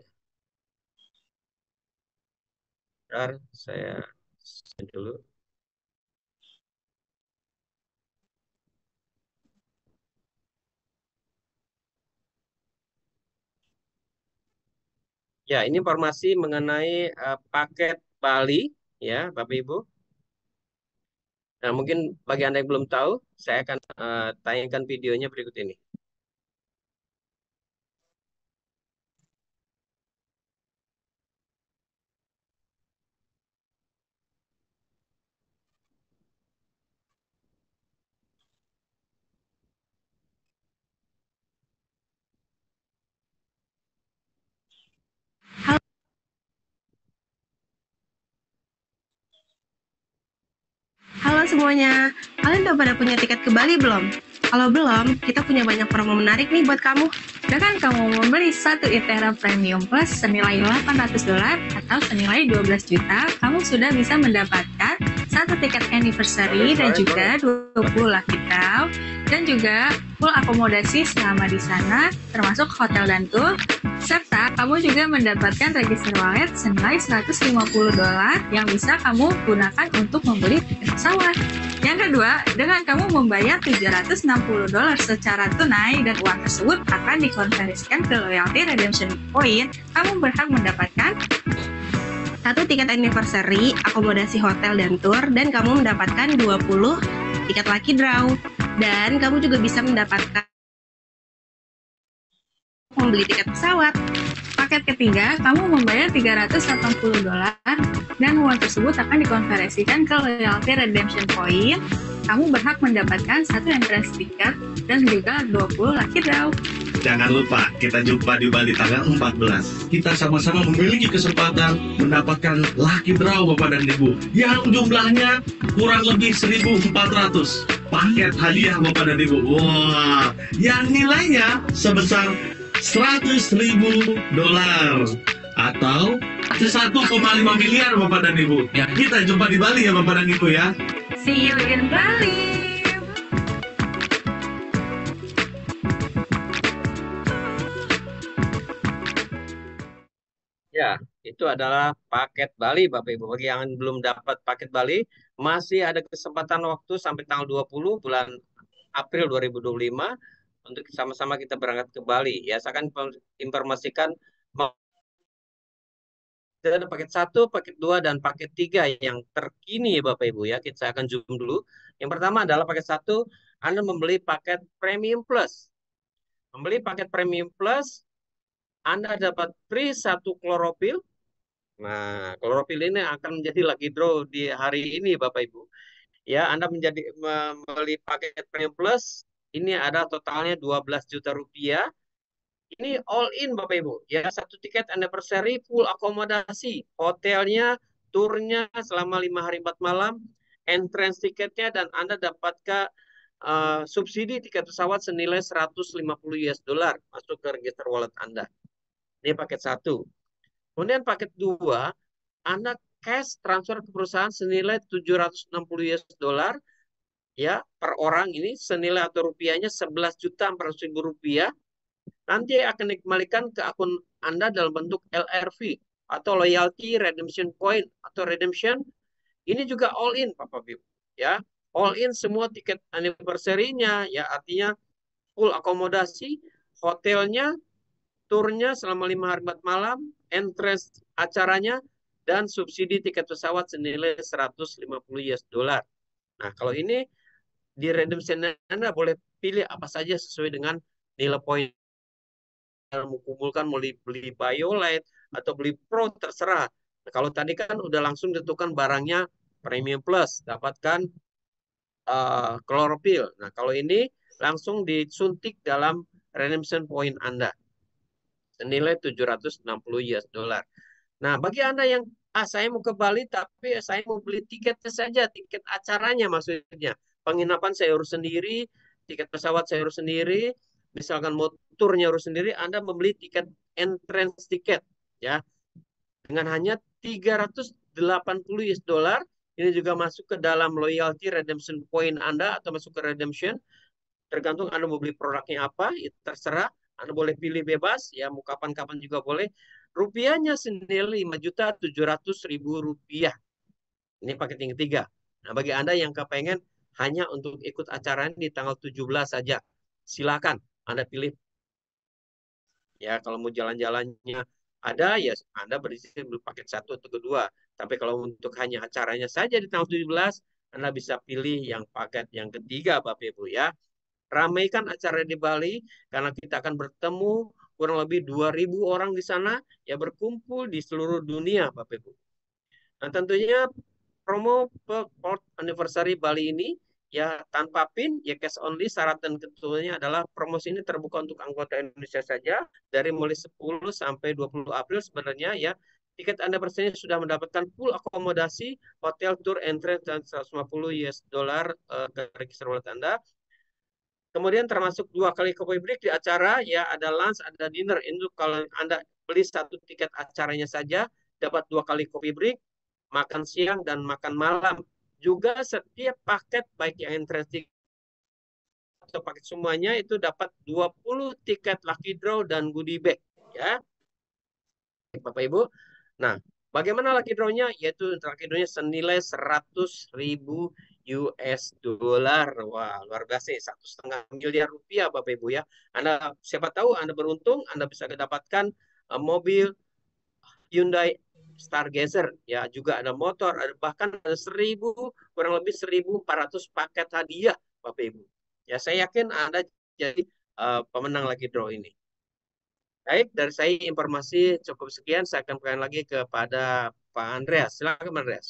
Bentar, saya send dulu. Ya, ini informasi mengenai paket Bali, ya, Bapak Ibu. Nah, mungkin bagi Anda yang belum tahu, saya akan tayangkan videonya berikut ini. Halo semuanya, kalian udah pada punya tiket ke Bali belum? Kalau belum, kita punya banyak promo menarik nih buat kamu. Dengan kamu membeli satu Itera Premium Plus senilai $800 atau senilai 12 juta, kamu sudah bisa mendapatkan satu tiket anniversary dan juga 20 lucky draw dan juga full akomodasi selama di sana, termasuk hotel dan tour. Serta kamu juga mendapatkan register wallet senilai $150 yang bisa kamu gunakan untuk membeli tiket pesawat. Yang kedua, dengan kamu membayar $760 secara tunai dan uang tersebut akan dikonversikan ke loyalty redemption point, kamu berhak mendapatkan satu tiket anniversary, akomodasi hotel dan tour, dan kamu mendapatkan 20 tiket lucky draw. Dan kamu juga bisa mendapatkan membeli tiket pesawat. Paket ketiga, kamu membayar $380 dan uang tersebut akan dikonversikan ke loyalty redemption point. Kamu berhak mendapatkan satu entrance ticket dan juga 20 lucky draw. Jangan lupa, kita jumpa di Bali tanggal 14. Kita sama-sama memiliki kesempatan mendapatkan lucky draw Bapak dan Ibu yang jumlahnya kurang lebih 1.400 paket hadiah Bapak dan Ibu. Wah, yang nilainya sebesar $100.000 atau 1,5 miliar Bapak dan Ibu. Ya, kita jumpa di Bali ya Bapak dan Ibu ya. See you in Bali. Ya, itu adalah paket Bali Bapak Ibu. Bagi yang belum dapat paket Bali, masih ada kesempatan waktu sampai tanggal 20 bulan April 2025 untuk sama-sama kita berangkat ke Bali. Ya, saya akan informasikan ada paket 1, paket 2, dan paket 3 yang terkini ya Bapak Ibu ya. Kita akan zoom dulu. Yang pertama adalah paket 1, Anda membeli paket Premium Plus. Membeli paket Premium Plus, Anda dapat free satu klorofil. Nah, klorofil ini akan menjadi lucky draw di hari ini Bapak Ibu. Ya, Anda membeli paket Premium Plus, ini ada totalnya 12 juta rupiah. Ini all in Bapak Ibu. Ya, satu tiket anniversary full akomodasi, hotelnya, turnya selama 5 hari 4 malam, entrance tiketnya, dan Anda dapatkan subsidi tiket pesawat senilai 150 US dollar masuk ke register wallet Anda. Ini paket satu. Kemudian paket dua, Anda cash transfer ke perusahaan senilai 760 US dollar ya per orang, ini senilai atau rupiahnya 11.400.000 rupiah. Nanti akan dikembalikan ke akun Anda dalam bentuk LRV atau loyalty redemption point atau redemption. Ini juga all in Bapak Ibu ya. All in semua tiket anniversary-nya ya, artinya full akomodasi, hotelnya, turnya selama 5 hari 4 malam, entrance acaranya, dan subsidi tiket pesawat senilai 150 US dollar. Nah, kalau ini di redemption Anda boleh pilih apa saja sesuai dengan nilai poin yang mau kumpulkan, mau beli Biolite atau beli Pro, terserah. Nah, kalau tadi kan udah langsung ditentukan barangnya Premium Plus, dapatkan klorofil. Nah, kalau ini langsung disuntik dalam redemption point Anda senilai 760 US dollar. Nah, bagi Anda yang saya mau ke Bali tapi saya mau beli tiketnya saja, tiket acaranya maksudnya. Penginapan saya urus sendiri, tiket pesawat saya urus sendiri, misalkan mau turnya urus sendiri, Anda membeli tiket entrance tiket ya dengan hanya 380 US dollar. Ini juga masuk ke dalam loyalty redemption point Anda atau masuk ke redemption. Tergantung Anda mau beli produknya apa, itu terserah. Anda boleh pilih bebas, ya mau kapan-kapan juga boleh. Rupiahnya senilai 5.700.000 rupiah. Ini paket yang ketiga. Nah, bagi Anda yang kepengen hanya untuk ikut acara ini di tanggal 17 saja, silakan Anda pilih. Ya, kalau mau jalan-jalannya ada, ya Anda berisi paket satu atau kedua. Tapi kalau untuk hanya acaranya saja di tanggal 17, Anda bisa pilih yang paket yang ketiga, Bapak Ibu ya. Ramaikan acara di Bali karena kita akan bertemu kurang lebih 2.000 orang di sana ya, berkumpul di seluruh dunia Bapak Ibu. Nah, tentunya promo Port Anniversary Bali ini ya tanpa PIN, ya cash only. Syarat dan ketentuannya adalah promosi ini terbuka untuk anggota Indonesia saja dari mulai 10 sampai 20 April sebenarnya ya. Tiket Anda persennya sudah mendapatkan full akomodasi, hotel, tour, entrance, dan 150 US dollar ke register wallet Anda. Kemudian termasuk 2 kali coffee break di acara, ya ada lunch, ada dinner. Itu kalau Anda beli satu tiket acaranya saja, dapat 2 kali coffee break, makan siang dan makan malam. Juga setiap paket, baik yang entrance atau paket semuanya, itu dapat 20 tiket lucky draw dan goodie bag. Ya, Bapak Ibu. Nah, bagaimana lucky draw-nya? Yaitu lucky draw-nya senilai 100.000 US dollar. Wah, luar biasa. 1,5 miliar rupiah, Bapak Ibu ya. Anda siapa tahu Anda beruntung, Anda bisa mendapatkan mobil Hyundai Stargazer. Ya, juga ada motor, ada bahkan ada 1.000, kurang lebih 1.400 paket hadiah, Bapak Ibu. Ya, saya yakin Anda jadi pemenang lucky draw ini. Baik, dari saya informasi cukup sekian. Saya akan kembali lagi kepada Pak Andreas. Silakan, Pak Andreas.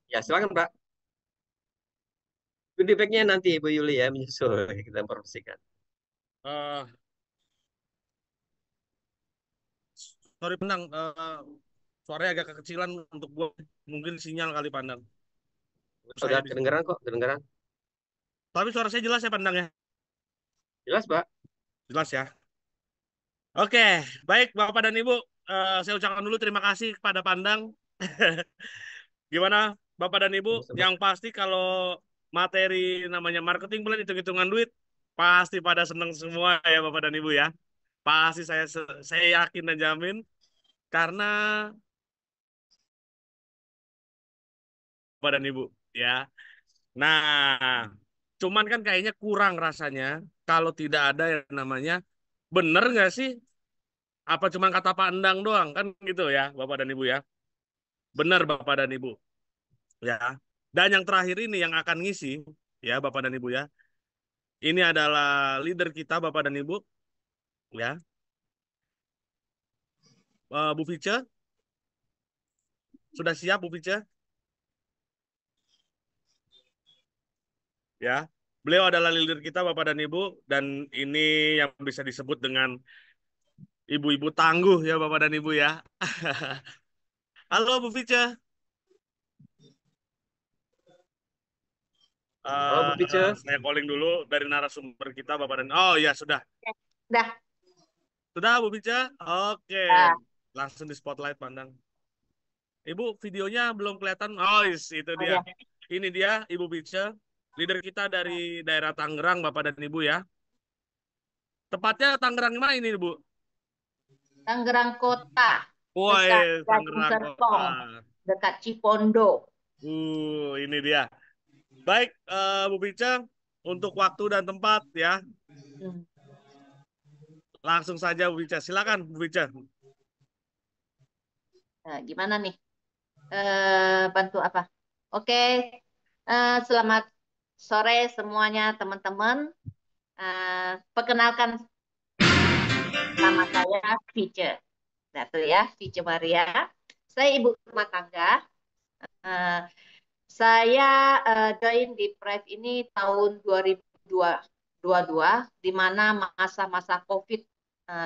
Ya, silakan, Pak. Goodie bag-nya nanti Ibu Yuli ya menyusul, kita informasikan. Eh, sorry Pandang, suaranya agak kekecilan untuk gua. Mungkin sinyal kali Pandang. Sudah Saya di sini. kedengaran kok, kedengaran. Tapi suara saya jelas ya Pandang ya? Jelas, Pak. Jelas ya. Oke, baik Bapak dan Ibu. Saya ucapkan dulu terima kasih kepada Pandang. Gimana Bapak dan Ibu? Sama-sama. Yang pasti kalau materi namanya marketing plan hitung-hitungan duit, pasti pada seneng semua ya Bapak dan Ibu ya. Pasti saya yakin dan jamin karena Bapak dan Ibu ya. Nah, cuman kan kayaknya kurang rasanya kalau tidak ada yang namanya bener nggak sih? Apa cuman kata pandang doang kan gitu ya, Bapak dan Ibu ya. Bener Bapak dan Ibu ya. Dan yang terakhir ini yang akan ngisi ya Bapak dan Ibu ya. Ini adalah leader kita Bapak dan Ibu ya. Bu Vice? Sudah siap Bu Vice? Ya. Beliau adalah leader kita Bapak dan Ibu dan ini yang bisa disebut dengan ibu-ibu tangguh ya Bapak dan Ibu ya. Halo Bu Vice. Halo Bu Pice. Saya calling dulu dari narasumber kita Bapak dan Oh ya sudah. Udah. Sudah Bu Vice? Oke. Ah, Langsung di spotlight pandang. Ibu videonya belum kelihatan. Oh, itu oh dia. ya. Ini dia Ibu Pice, leader kita dari daerah Tangerang Bapak dan Ibu ya. Tepatnya Tangerang mana ini Bu? Tangerang Kota, Woi, dekat Gading Tangerang Kota. Serpong, dekat Cipondo. Ini dia. Baik, Bu Pice, untuk waktu dan tempat ya. Hmm. Langsung saja Bu Pice. Silakan Bu Pice. Nah, gimana nih? Bantu apa? Oke. Selamat sore semuanya teman-teman. Perkenalkan nama saya Vice. Nah, tuh ya, Vice Maria. Saya ibu rumah tangga. Eh, saya join di Prive ini tahun 2022, di mana masa-masa COVID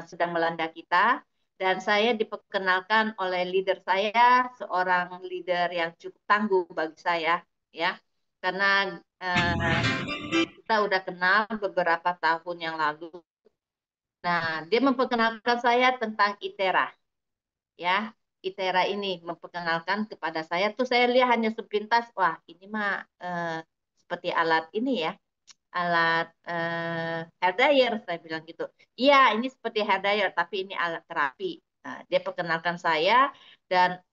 sedang melanda kita. Dan saya diperkenalkan oleh leader saya, seorang leader yang cukup tangguh bagi saya, ya, karena kita udah kenal beberapa tahun yang lalu. Nah, dia memperkenalkan saya tentang ITERA, ya. ITERA ini memperkenalkan kepada saya tuh saya lihat hanya sepintas, wah ini mah seperti alat ini ya, alat hair dryer, saya bilang gitu. Iya, ini seperti hair dryer, tapi ini alat terapi. Nah, dia perkenalkan saya dan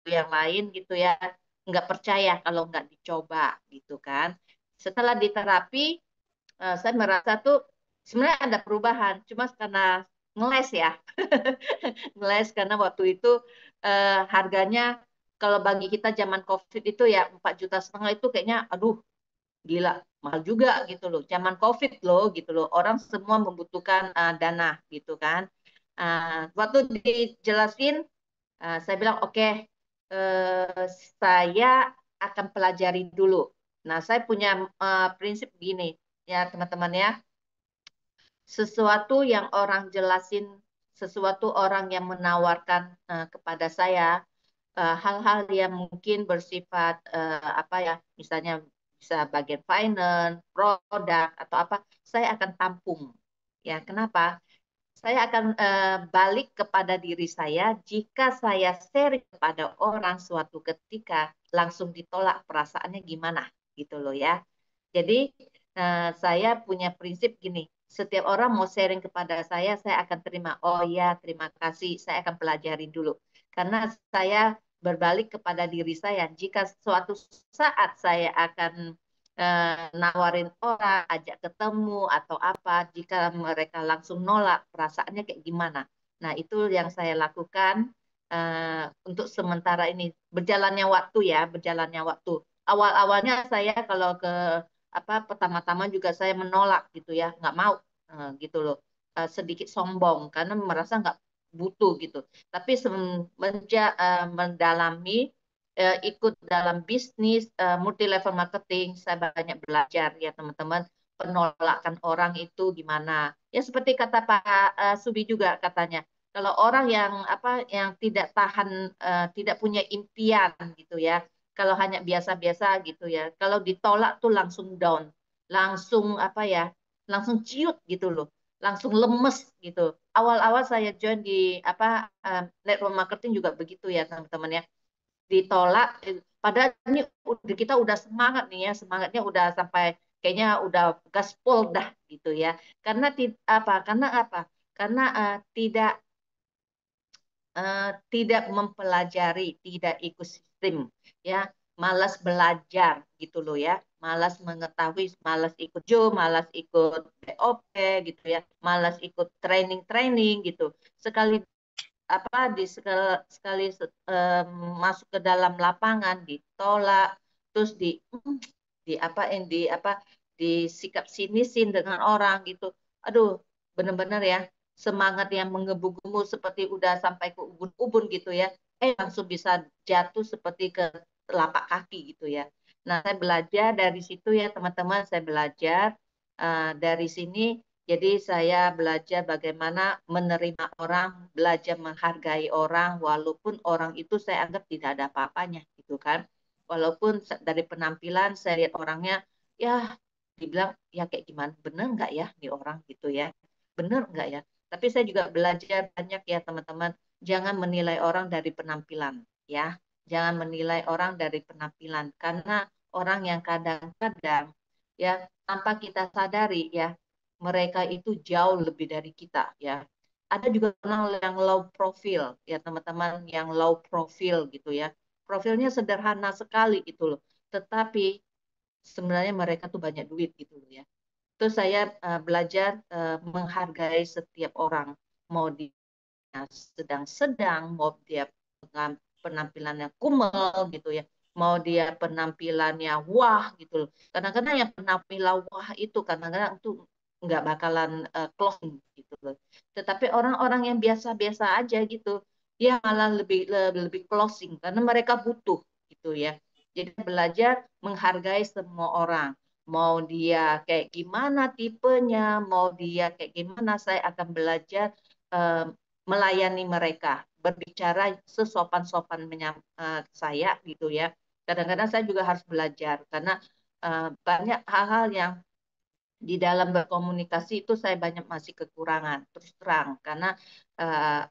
yang lain gitu ya, nggak percaya kalau nggak dicoba gitu kan. Setelah diterapi, saya merasa tuh sebenarnya ada perubahan, cuma karena ngeles ya, ngeles karena waktu itu harganya kalau bagi kita zaman COVID itu ya 4,5 juta itu kayaknya, aduh gila mahal juga gitu loh. Zaman COVID loh gitu loh. Orang semua membutuhkan dana gitu kan. Waktu dijelasin, saya bilang oke, saya akan pelajari dulu. Nah, saya punya prinsip gini ya teman-teman ya. Sesuatu yang orang jelasin, sesuatu orang yang menawarkan kepada saya hal-hal yang mungkin bersifat apa ya, misalnya bisa bagian finance, produk atau apa, saya akan tampung. Ya, kenapa? Saya akan balik kepada diri saya jika saya share kepada orang suatu ketika langsung ditolak perasaannya gimana gitu loh ya. Jadi saya punya prinsip gini, setiap orang mau sharing kepada saya akan terima. Oh ya, terima kasih, saya akan pelajari dulu. Karena saya berbalik kepada diri saya, jika suatu saat saya akan nawarin orang, ajak ketemu atau apa, jika mereka langsung nolak, perasaannya kayak gimana. Nah, itu yang saya lakukan untuk sementara ini. Berjalannya waktu ya, berjalannya waktu. Awal-awalnya saya kalau ke apa pertama-tama juga saya menolak gitu ya, nggak mau gitu loh. Sedikit sombong karena merasa nggak butuh gitu. Tapi semenjak mendalami ikut dalam bisnis multi level marketing, saya banyak belajar ya teman-teman, penolakan orang itu gimana. Ya seperti kata Pak Subi juga katanya, kalau orang yang apa yang tidak tahan, tidak punya impian gitu ya, kalau hanya biasa-biasa gitu ya, kalau ditolak tuh langsung down, langsung apa ya, langsung ciut gitu loh, langsung lemes gitu. Awal-awal saya join di apa network marketing juga begitu ya teman-teman ya, ditolak padahal ini kita udah semangat nih ya, semangatnya udah sampai kayaknya udah gaspol dah gitu ya, karena apa karena tidak mempelajari, tidak ikut sistem ya, malas belajar gitu loh ya, malas mengetahui, malas ikut malas ikut BOP gitu ya, malas ikut training-training gitu, sekali apa sekali masuk ke dalam lapangan ditolak, terus di apa disikap sinisin dengan orang gitu. Aduh, bener-bener ya. semangat yang menggebu-gebu seperti udah sampai ke ubun-ubun gitu ya, langsung bisa jatuh seperti ke telapak kaki gitu ya. Nah, saya belajar dari situ ya teman-teman, saya belajar dari sini. Jadi saya belajar bagaimana menerima orang, belajar menghargai orang, walaupun orang itu saya anggap tidak ada apa-apanya gitu kan. Walaupun dari penampilan saya lihat orangnya, ya dibilang ya kayak gimana, bener nggak ya nih orang gitu ya, bener nggak ya. Tapi saya juga belajar banyak ya teman-teman, jangan menilai orang dari penampilan ya, jangan menilai orang dari penampilan karena orang yang kadang-kadang ya tanpa kita sadari ya mereka itu jauh lebih dari kita ya. Ada juga orang yang low profile ya teman-teman, yang low profile gitu ya. Profilnya sederhana sekali gitu loh. Tetapi sebenarnya mereka tuh banyak duit gitu loh ya. Terus saya belajar menghargai setiap orang, mau dia sedang-sedang, mau dia dengan penampilannya kumel gitu ya, mau dia penampilannya wah gitu loh. Kadang-kadang yang penampilan wah itu kadang-kadang tuh nggak bakalan closing gitu loh. Tetapi orang-orang yang biasa-biasa aja gitu, dia malah lebih lebih closing karena mereka butuh gitu ya. Jadi belajar menghargai semua orang. Mau dia kayak gimana tipenya, mau dia kayak gimana, saya akan belajar eh, melayani mereka, berbicara sesopan-sopan saya gitu ya. Kadang-kadang saya juga harus belajar karena banyak hal-hal yang di dalam berkomunikasi itu saya banyak masih kekurangan, terus terang karena eh,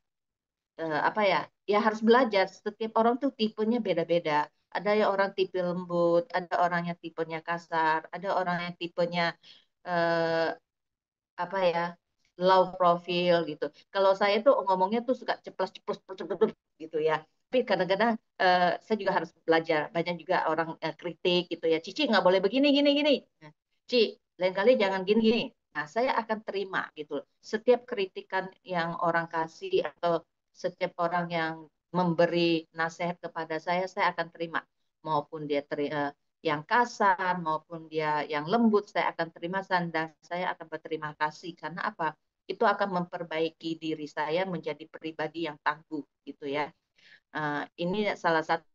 apa ya, ya harus belajar. Setiap orang tuh tipenya beda-beda. Ada yang orang tipe lembut, ada orang yang tipenya kasar, ada orang yang tipenya eh, apa ya, low profile gitu. Kalau saya tuh ngomongnya tuh suka ceplos-ceplos gitu ya. Tapi kadang-kadang saya juga harus belajar. Banyak juga orang kritik gitu ya. Cici nggak boleh begini gini gini. Nah, Ci, lain kali jangan gini gini. Nah, saya akan terima gitu loh. Setiap kritikan yang orang kasih atau setiap orang yang memberi nasihat kepada saya akan terima. Maupun dia yang kasar maupun dia yang lembut, saya akan terima dan saya akan berterima kasih karena apa? Itu akan memperbaiki diri saya menjadi pribadi yang tangguh gitu ya. Ini salah satu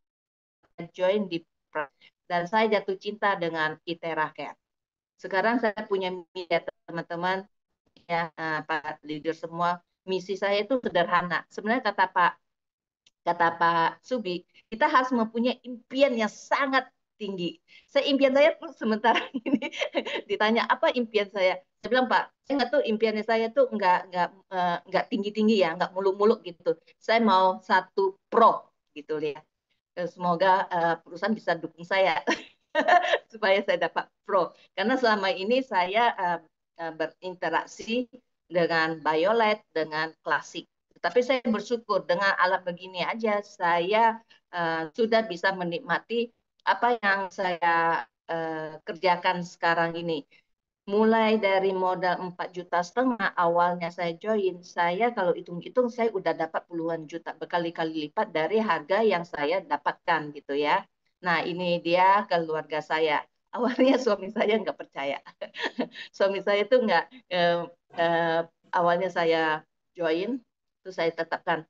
join di dan saya jatuh cinta dengan ITERA Care. Sekarang saya punya misi ya teman-teman ya, Pak leader semua, misi saya itu sederhana. Sebenarnya kata Pak Subi, kita harus mempunyai impian yang sangat tinggi. Impian saya tuh sementara ini ditanya apa impian saya. Saya bilang Pak, saya nggak tuh impiannya saya tuh nggak tinggi-tinggi ya, nggak muluk-muluk gitu. Saya mau satu pro gitu ya. Semoga perusahaan bisa dukung saya supaya saya dapat pro. Karena selama ini saya berinteraksi dengan Biolet, dengan klasik. Tapi saya bersyukur dengan alat begini aja saya sudah bisa menikmati apa yang saya kerjakan sekarang ini. Mulai dari modal 4,5 juta awalnya saya join, saya kalau hitung-hitung saya udah dapat puluhan juta, berkali-kali lipat dari harga yang saya dapatkan gitu ya. Nah ini dia keluarga saya. Awalnya suami saya nggak percaya. Suami saya tuh nggak, eh, awalnya saya join, terus saya tetapkan,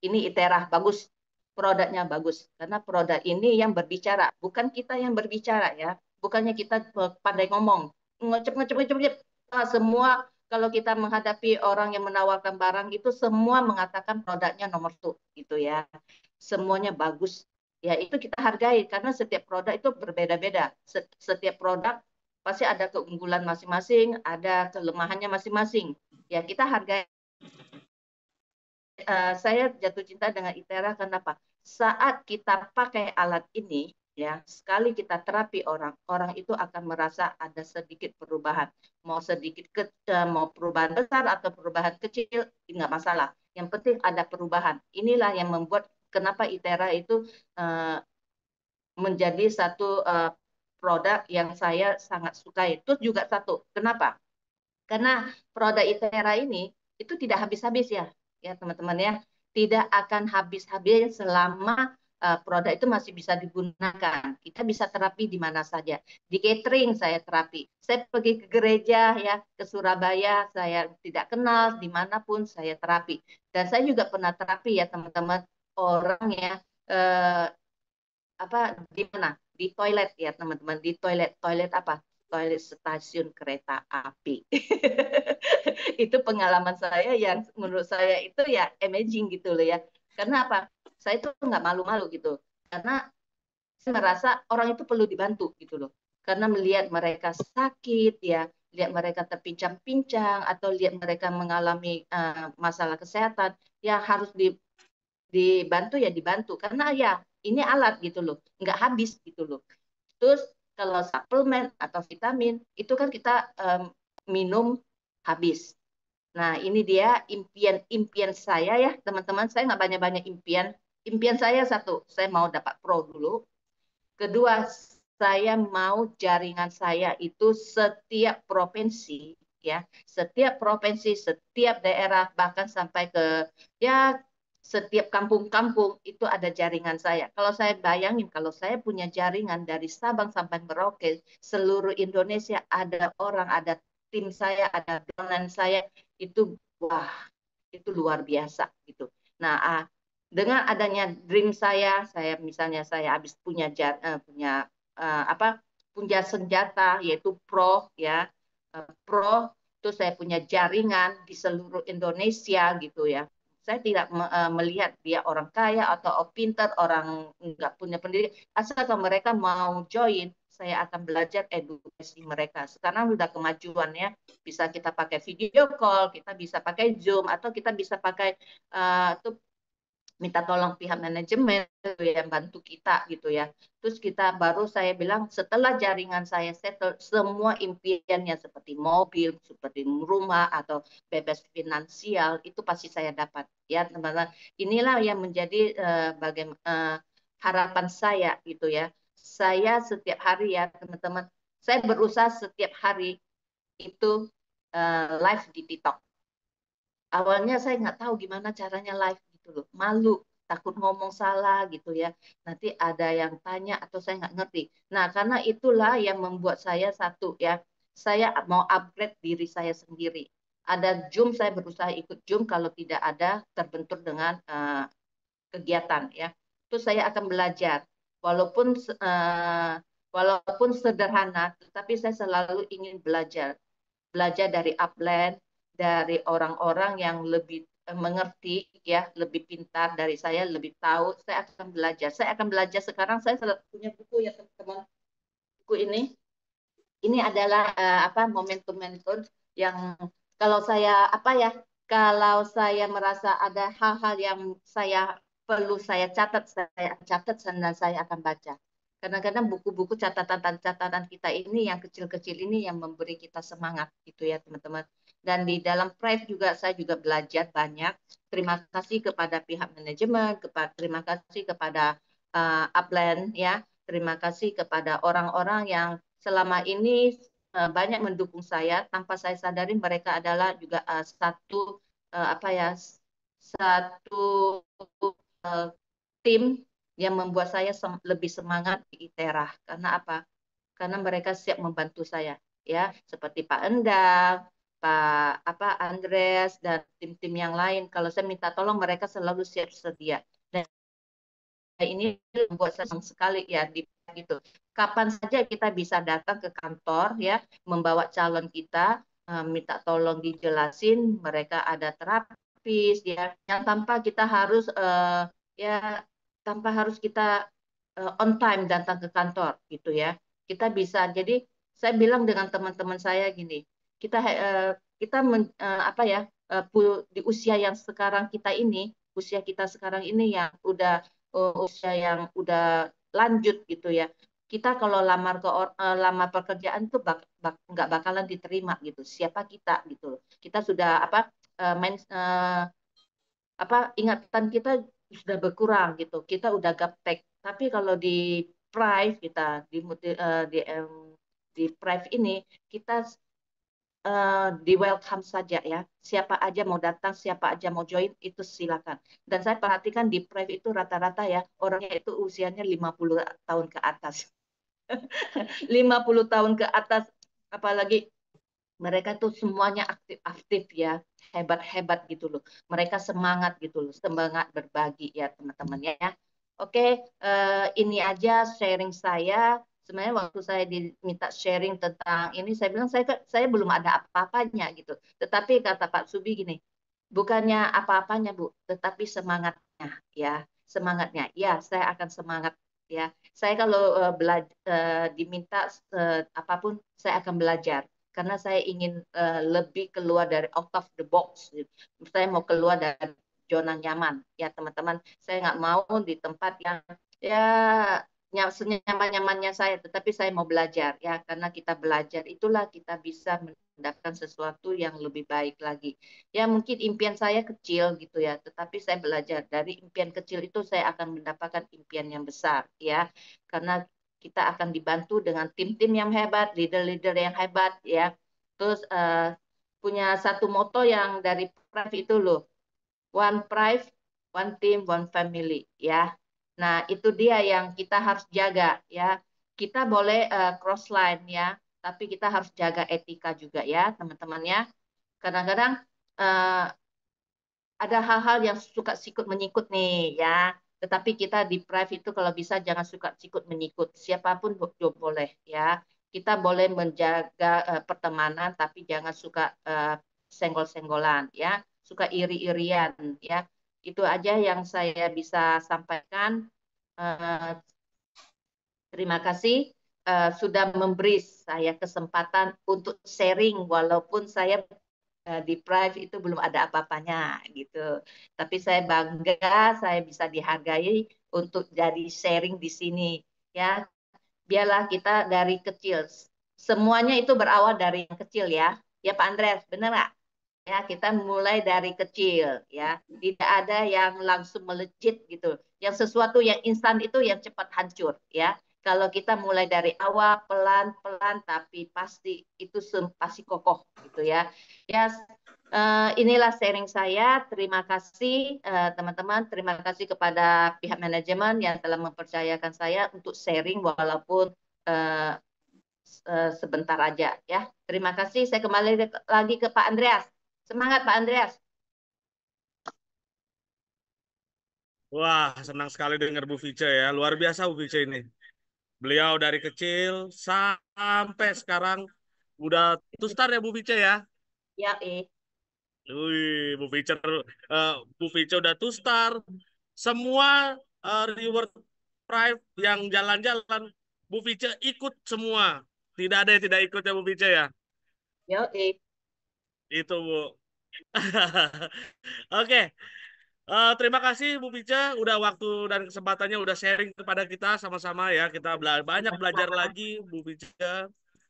ini ITERA bagus, produknya bagus. Karena produk ini yang berbicara, bukan kita yang berbicara ya. Bukannya kita pandai ngomong, ngecep ngecep ngecep ngecep. Semua kalau kita menghadapi orang yang menawarkan barang itu semua mengatakan produknya nomor satu gitu ya, semuanya bagus ya, itu kita hargai karena setiap produk itu berbeda-beda. Setiap produk pasti ada keunggulan masing-masing, ada kelemahannya masing-masing ya, kita hargai. Saya jatuh cinta dengan ITERA kenapa? Saat kita pakai alat ini, ya sekali kita terapi orang, orang itu akan merasa ada sedikit perubahan. Mau sedikit mau perubahan besar atau perubahan kecil, nggak masalah. Yang penting ada perubahan. Inilah yang membuat kenapa ITERA itu uh, menjadi satu produk yang saya sangat sukai. Terus juga satu, kenapa? Karena produk ITERA ini itu tidak habis-habis ya, ya teman-teman ya, tidak akan habis-habis selama produk itu masih bisa digunakan. Kita bisa terapi di mana saja. Di catering saya terapi. Saya pergi ke gereja ya, ke Surabaya, saya tidak kenal dimanapun saya terapi. Dan saya juga pernah terapi ya teman-teman, orang ya eh, apa di mana? Di toilet ya teman-teman, di toilet toilet apa? Toilet stasiun kereta api. Itu pengalaman saya yang menurut saya itu ya amazing gitu loh ya. Karena apa? Saya itu nggak malu-malu gitu. Karena saya merasa orang itu perlu dibantu gitu loh. Karena melihat mereka sakit ya, lihat mereka terpincang-pincang atau lihat mereka mengalami masalah kesehatan, ya harus dibantu ya dibantu. Karena ya ini alat gitu loh, nggak habis gitu loh. Terus kalau suplemen atau vitamin itu kan kita minum habis. Nah, ini dia impian-impian saya ya, teman-teman. Saya nggak banyak-banyak impian. Impian saya satu, saya mau dapat pro dulu. Kedua, saya mau jaringan saya itu setiap provinsi, ya, setiap provinsi, setiap daerah, bahkan sampai ke ya setiap kampung-kampung itu ada jaringan saya. Kalau saya bayangin, kalau saya punya jaringan dari Sabang sampai Merauke, seluruh Indonesia ada orang, ada tim saya, ada donan saya, itu wah, itu luar biasa gitu. Nah, dengan adanya dream saya misalnya saya habis punya apa punya senjata yaitu pro ya pro itu saya punya jaringan di seluruh Indonesia gitu ya. Saya tidak melihat dia orang kaya atau pintar, orang nggak punya pendidikan. Asal kalau mereka mau join, saya akan belajar edukasi mereka. Sekarang udah kemajuan ya, bisa kita pakai video call, kita bisa pakai Zoom, atau kita bisa pakai tuh minta tolong pihak manajemen yang bantu kita gitu ya. Terus kita baru saya bilang setelah jaringan saya settle semua impiannya seperti mobil, seperti rumah atau bebas finansial itu pasti saya dapat ya teman-teman. Inilah yang menjadi harapan saya gitu ya. Saya setiap hari ya teman-teman, saya berusaha setiap hari itu live di TikTok. Awalnya saya nggak tahu gimana caranya live gitu loh, malu, takut ngomong salah gitu ya. Nanti ada yang tanya atau saya nggak ngerti. Nah, karena itulah yang membuat saya satu ya, saya mau upgrade diri saya sendiri. Ada Zoom, saya berusaha ikut Zoom kalau tidak ada terbentur dengan kegiatan ya. Terus saya akan belajar, walaupun uh, walaupun sederhana, tetapi saya selalu ingin belajar dari upline, dari orang-orang yang lebih mengerti ya, lebih pintar dari saya, lebih tahu. Saya akan belajar. Saya akan belajar sekarang. Saya selalu punya buku ya teman-teman. Buku ini adalah apa momentum-momentum yang kalau saya apa ya, kalau saya merasa ada hal-hal yang saya perlu saya catat, saya catat dan saya akan baca. Kadang-kadang buku-buku catatan-catatan kita ini yang kecil-kecil ini yang memberi kita semangat gitu ya teman-teman. Dan di dalam Prive juga saya juga belajar banyak. Terima kasih kepada pihak manajemen, terima kasih kepada upline ya, terima kasih kepada orang-orang yang selama ini banyak mendukung saya. Tanpa saya sadari mereka adalah juga satu apa ya satu tim yang membuat saya lebih semangat di ITERA. Karena apa? Karena mereka siap membantu saya, ya, seperti Pak Endang, Pak apa Andres dan tim-tim yang lain. Kalau saya minta tolong, mereka selalu siap sedia. Dan ini membuat saya senang sekali ya di gitu. Kapan saja kita bisa datang ke kantor ya, membawa calon kita, minta tolong dijelasin, mereka ada terapis ya, yang tanpa kita harus ya tanpa harus kita on time datang ke kantor gitu ya. Kita bisa. Jadi saya bilang dengan teman-teman saya gini, kita apa ya di usia yang sekarang kita ini, usia kita sekarang ini yang udah usia yang udah lanjut gitu ya. Kita kalau lamar pekerjaan tuh nggak bakalan diterima gitu. Siapa kita gitu loh. Kita sudah apa apa ingatan kita sudah berkurang gitu. Kita udah gaptek. Tapi kalau di Prive kita di Prive ini kita di welcome saja ya. Siapa aja mau datang, siapa aja mau join itu silakan. Dan saya perhatikan di Prive itu rata-rata ya orangnya itu usianya 50 tahun ke atas. 50 tahun ke atas, apalagi mereka tuh semuanya aktif-aktif ya, hebat-hebat gitu loh. Mereka semangat gitu loh, semangat berbagi ya teman-teman ya. Oke, ini aja sharing saya. Sebenarnya waktu saya diminta sharing tentang ini, saya bilang saya belum ada apa-apanya gitu. Tetapi kata Pak Subi gini, bukannya apa-apanya Bu, tetapi semangatnya ya, semangatnya. Ya, saya akan semangat ya. Saya kalau diminta apapun, saya akan belajar karena saya ingin lebih keluar dari out of the box. Saya mau keluar dari zona nyaman ya teman-teman. Saya nggak mau di tempat yang ya senyaman-nyamannya saya, tetapi saya mau belajar ya karena kita belajar itulah kita bisa mendapatkan sesuatu yang lebih baik lagi. Ya mungkin impian saya kecil gitu ya, tetapi saya belajar dari impian kecil itu saya akan mendapatkan impian yang besar ya karena kita akan dibantu dengan tim-tim yang hebat, leader-leader yang hebat ya. Terus punya satu moto yang dari Prive itu loh, one Prive, one team, one family ya. Nah, itu dia yang kita harus jaga ya. Kita boleh cross line ya, tapi kita harus jaga etika juga ya, teman-teman ya. Kadang-kadang eh, ada hal-hal yang suka sikut menyikut nih ya. Tetapi kita di Prive itu kalau bisa jangan suka sikut menyikut. Siapapun boleh ya. Kita boleh menjaga pertemanan tapi jangan suka senggol-senggolan ya. Suka iri-irian ya. Itu aja yang saya bisa sampaikan. Eh, Terima kasih sudah memberi saya kesempatan untuk sharing walaupun saya di Prive itu belum ada apa-apanya gitu. Tapi saya bangga saya bisa dihargai untuk jadi sharing di sini ya. Biarlah kita dari kecil. Semuanya itu berawal dari yang kecil ya. Ya Pak Andreas, benar nggak? Ya, kita mulai dari kecil ya. Tidak ada yang langsung melejit gitu. Yang sesuatu yang instan itu yang cepat hancur ya. Kalau kita mulai dari awal pelan-pelan tapi pasti itu pasti kokoh gitu ya. Ya, inilah sharing saya. Terima kasih teman-teman. Terima kasih kepada pihak manajemen yang telah mempercayakan saya untuk sharing walaupun eh, sebentar aja ya. Terima kasih. Saya kembali lagi ke Pak Andreas. Semangat Pak Andreas. Wah, senang sekali dengar Bu Vice ya. Luar biasa Bu Vice ini. Beliau dari kecil sampai sekarang udah tustar ya Bu Vice ya. Ya, Wih, Bu Vice udah tustar. Semua reward Prive yang jalan-jalan, Bu Vice ikut semua. Tidak ada yang tidak ikut ya Bu Vice ya. ya, Itu Bu. Oke, terima kasih Bu Vice udah waktu dan kesempatannya udah sharing kepada kita sama-sama ya. Kita banyak belajar lagi Bu Vice.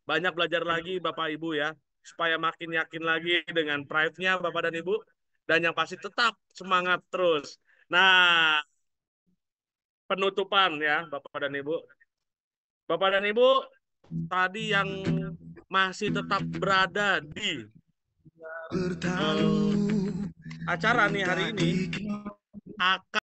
Banyak belajar lagi Bapak Ibu ya. Supaya makin yakin lagi dengan Prive-nya Bapak dan Ibu. Dan yang pasti tetap semangat terus. Nah, penutupan ya Bapak dan Ibu. Bapak dan Ibu, tadi yang masih tetap berada di acara nih hari ini akan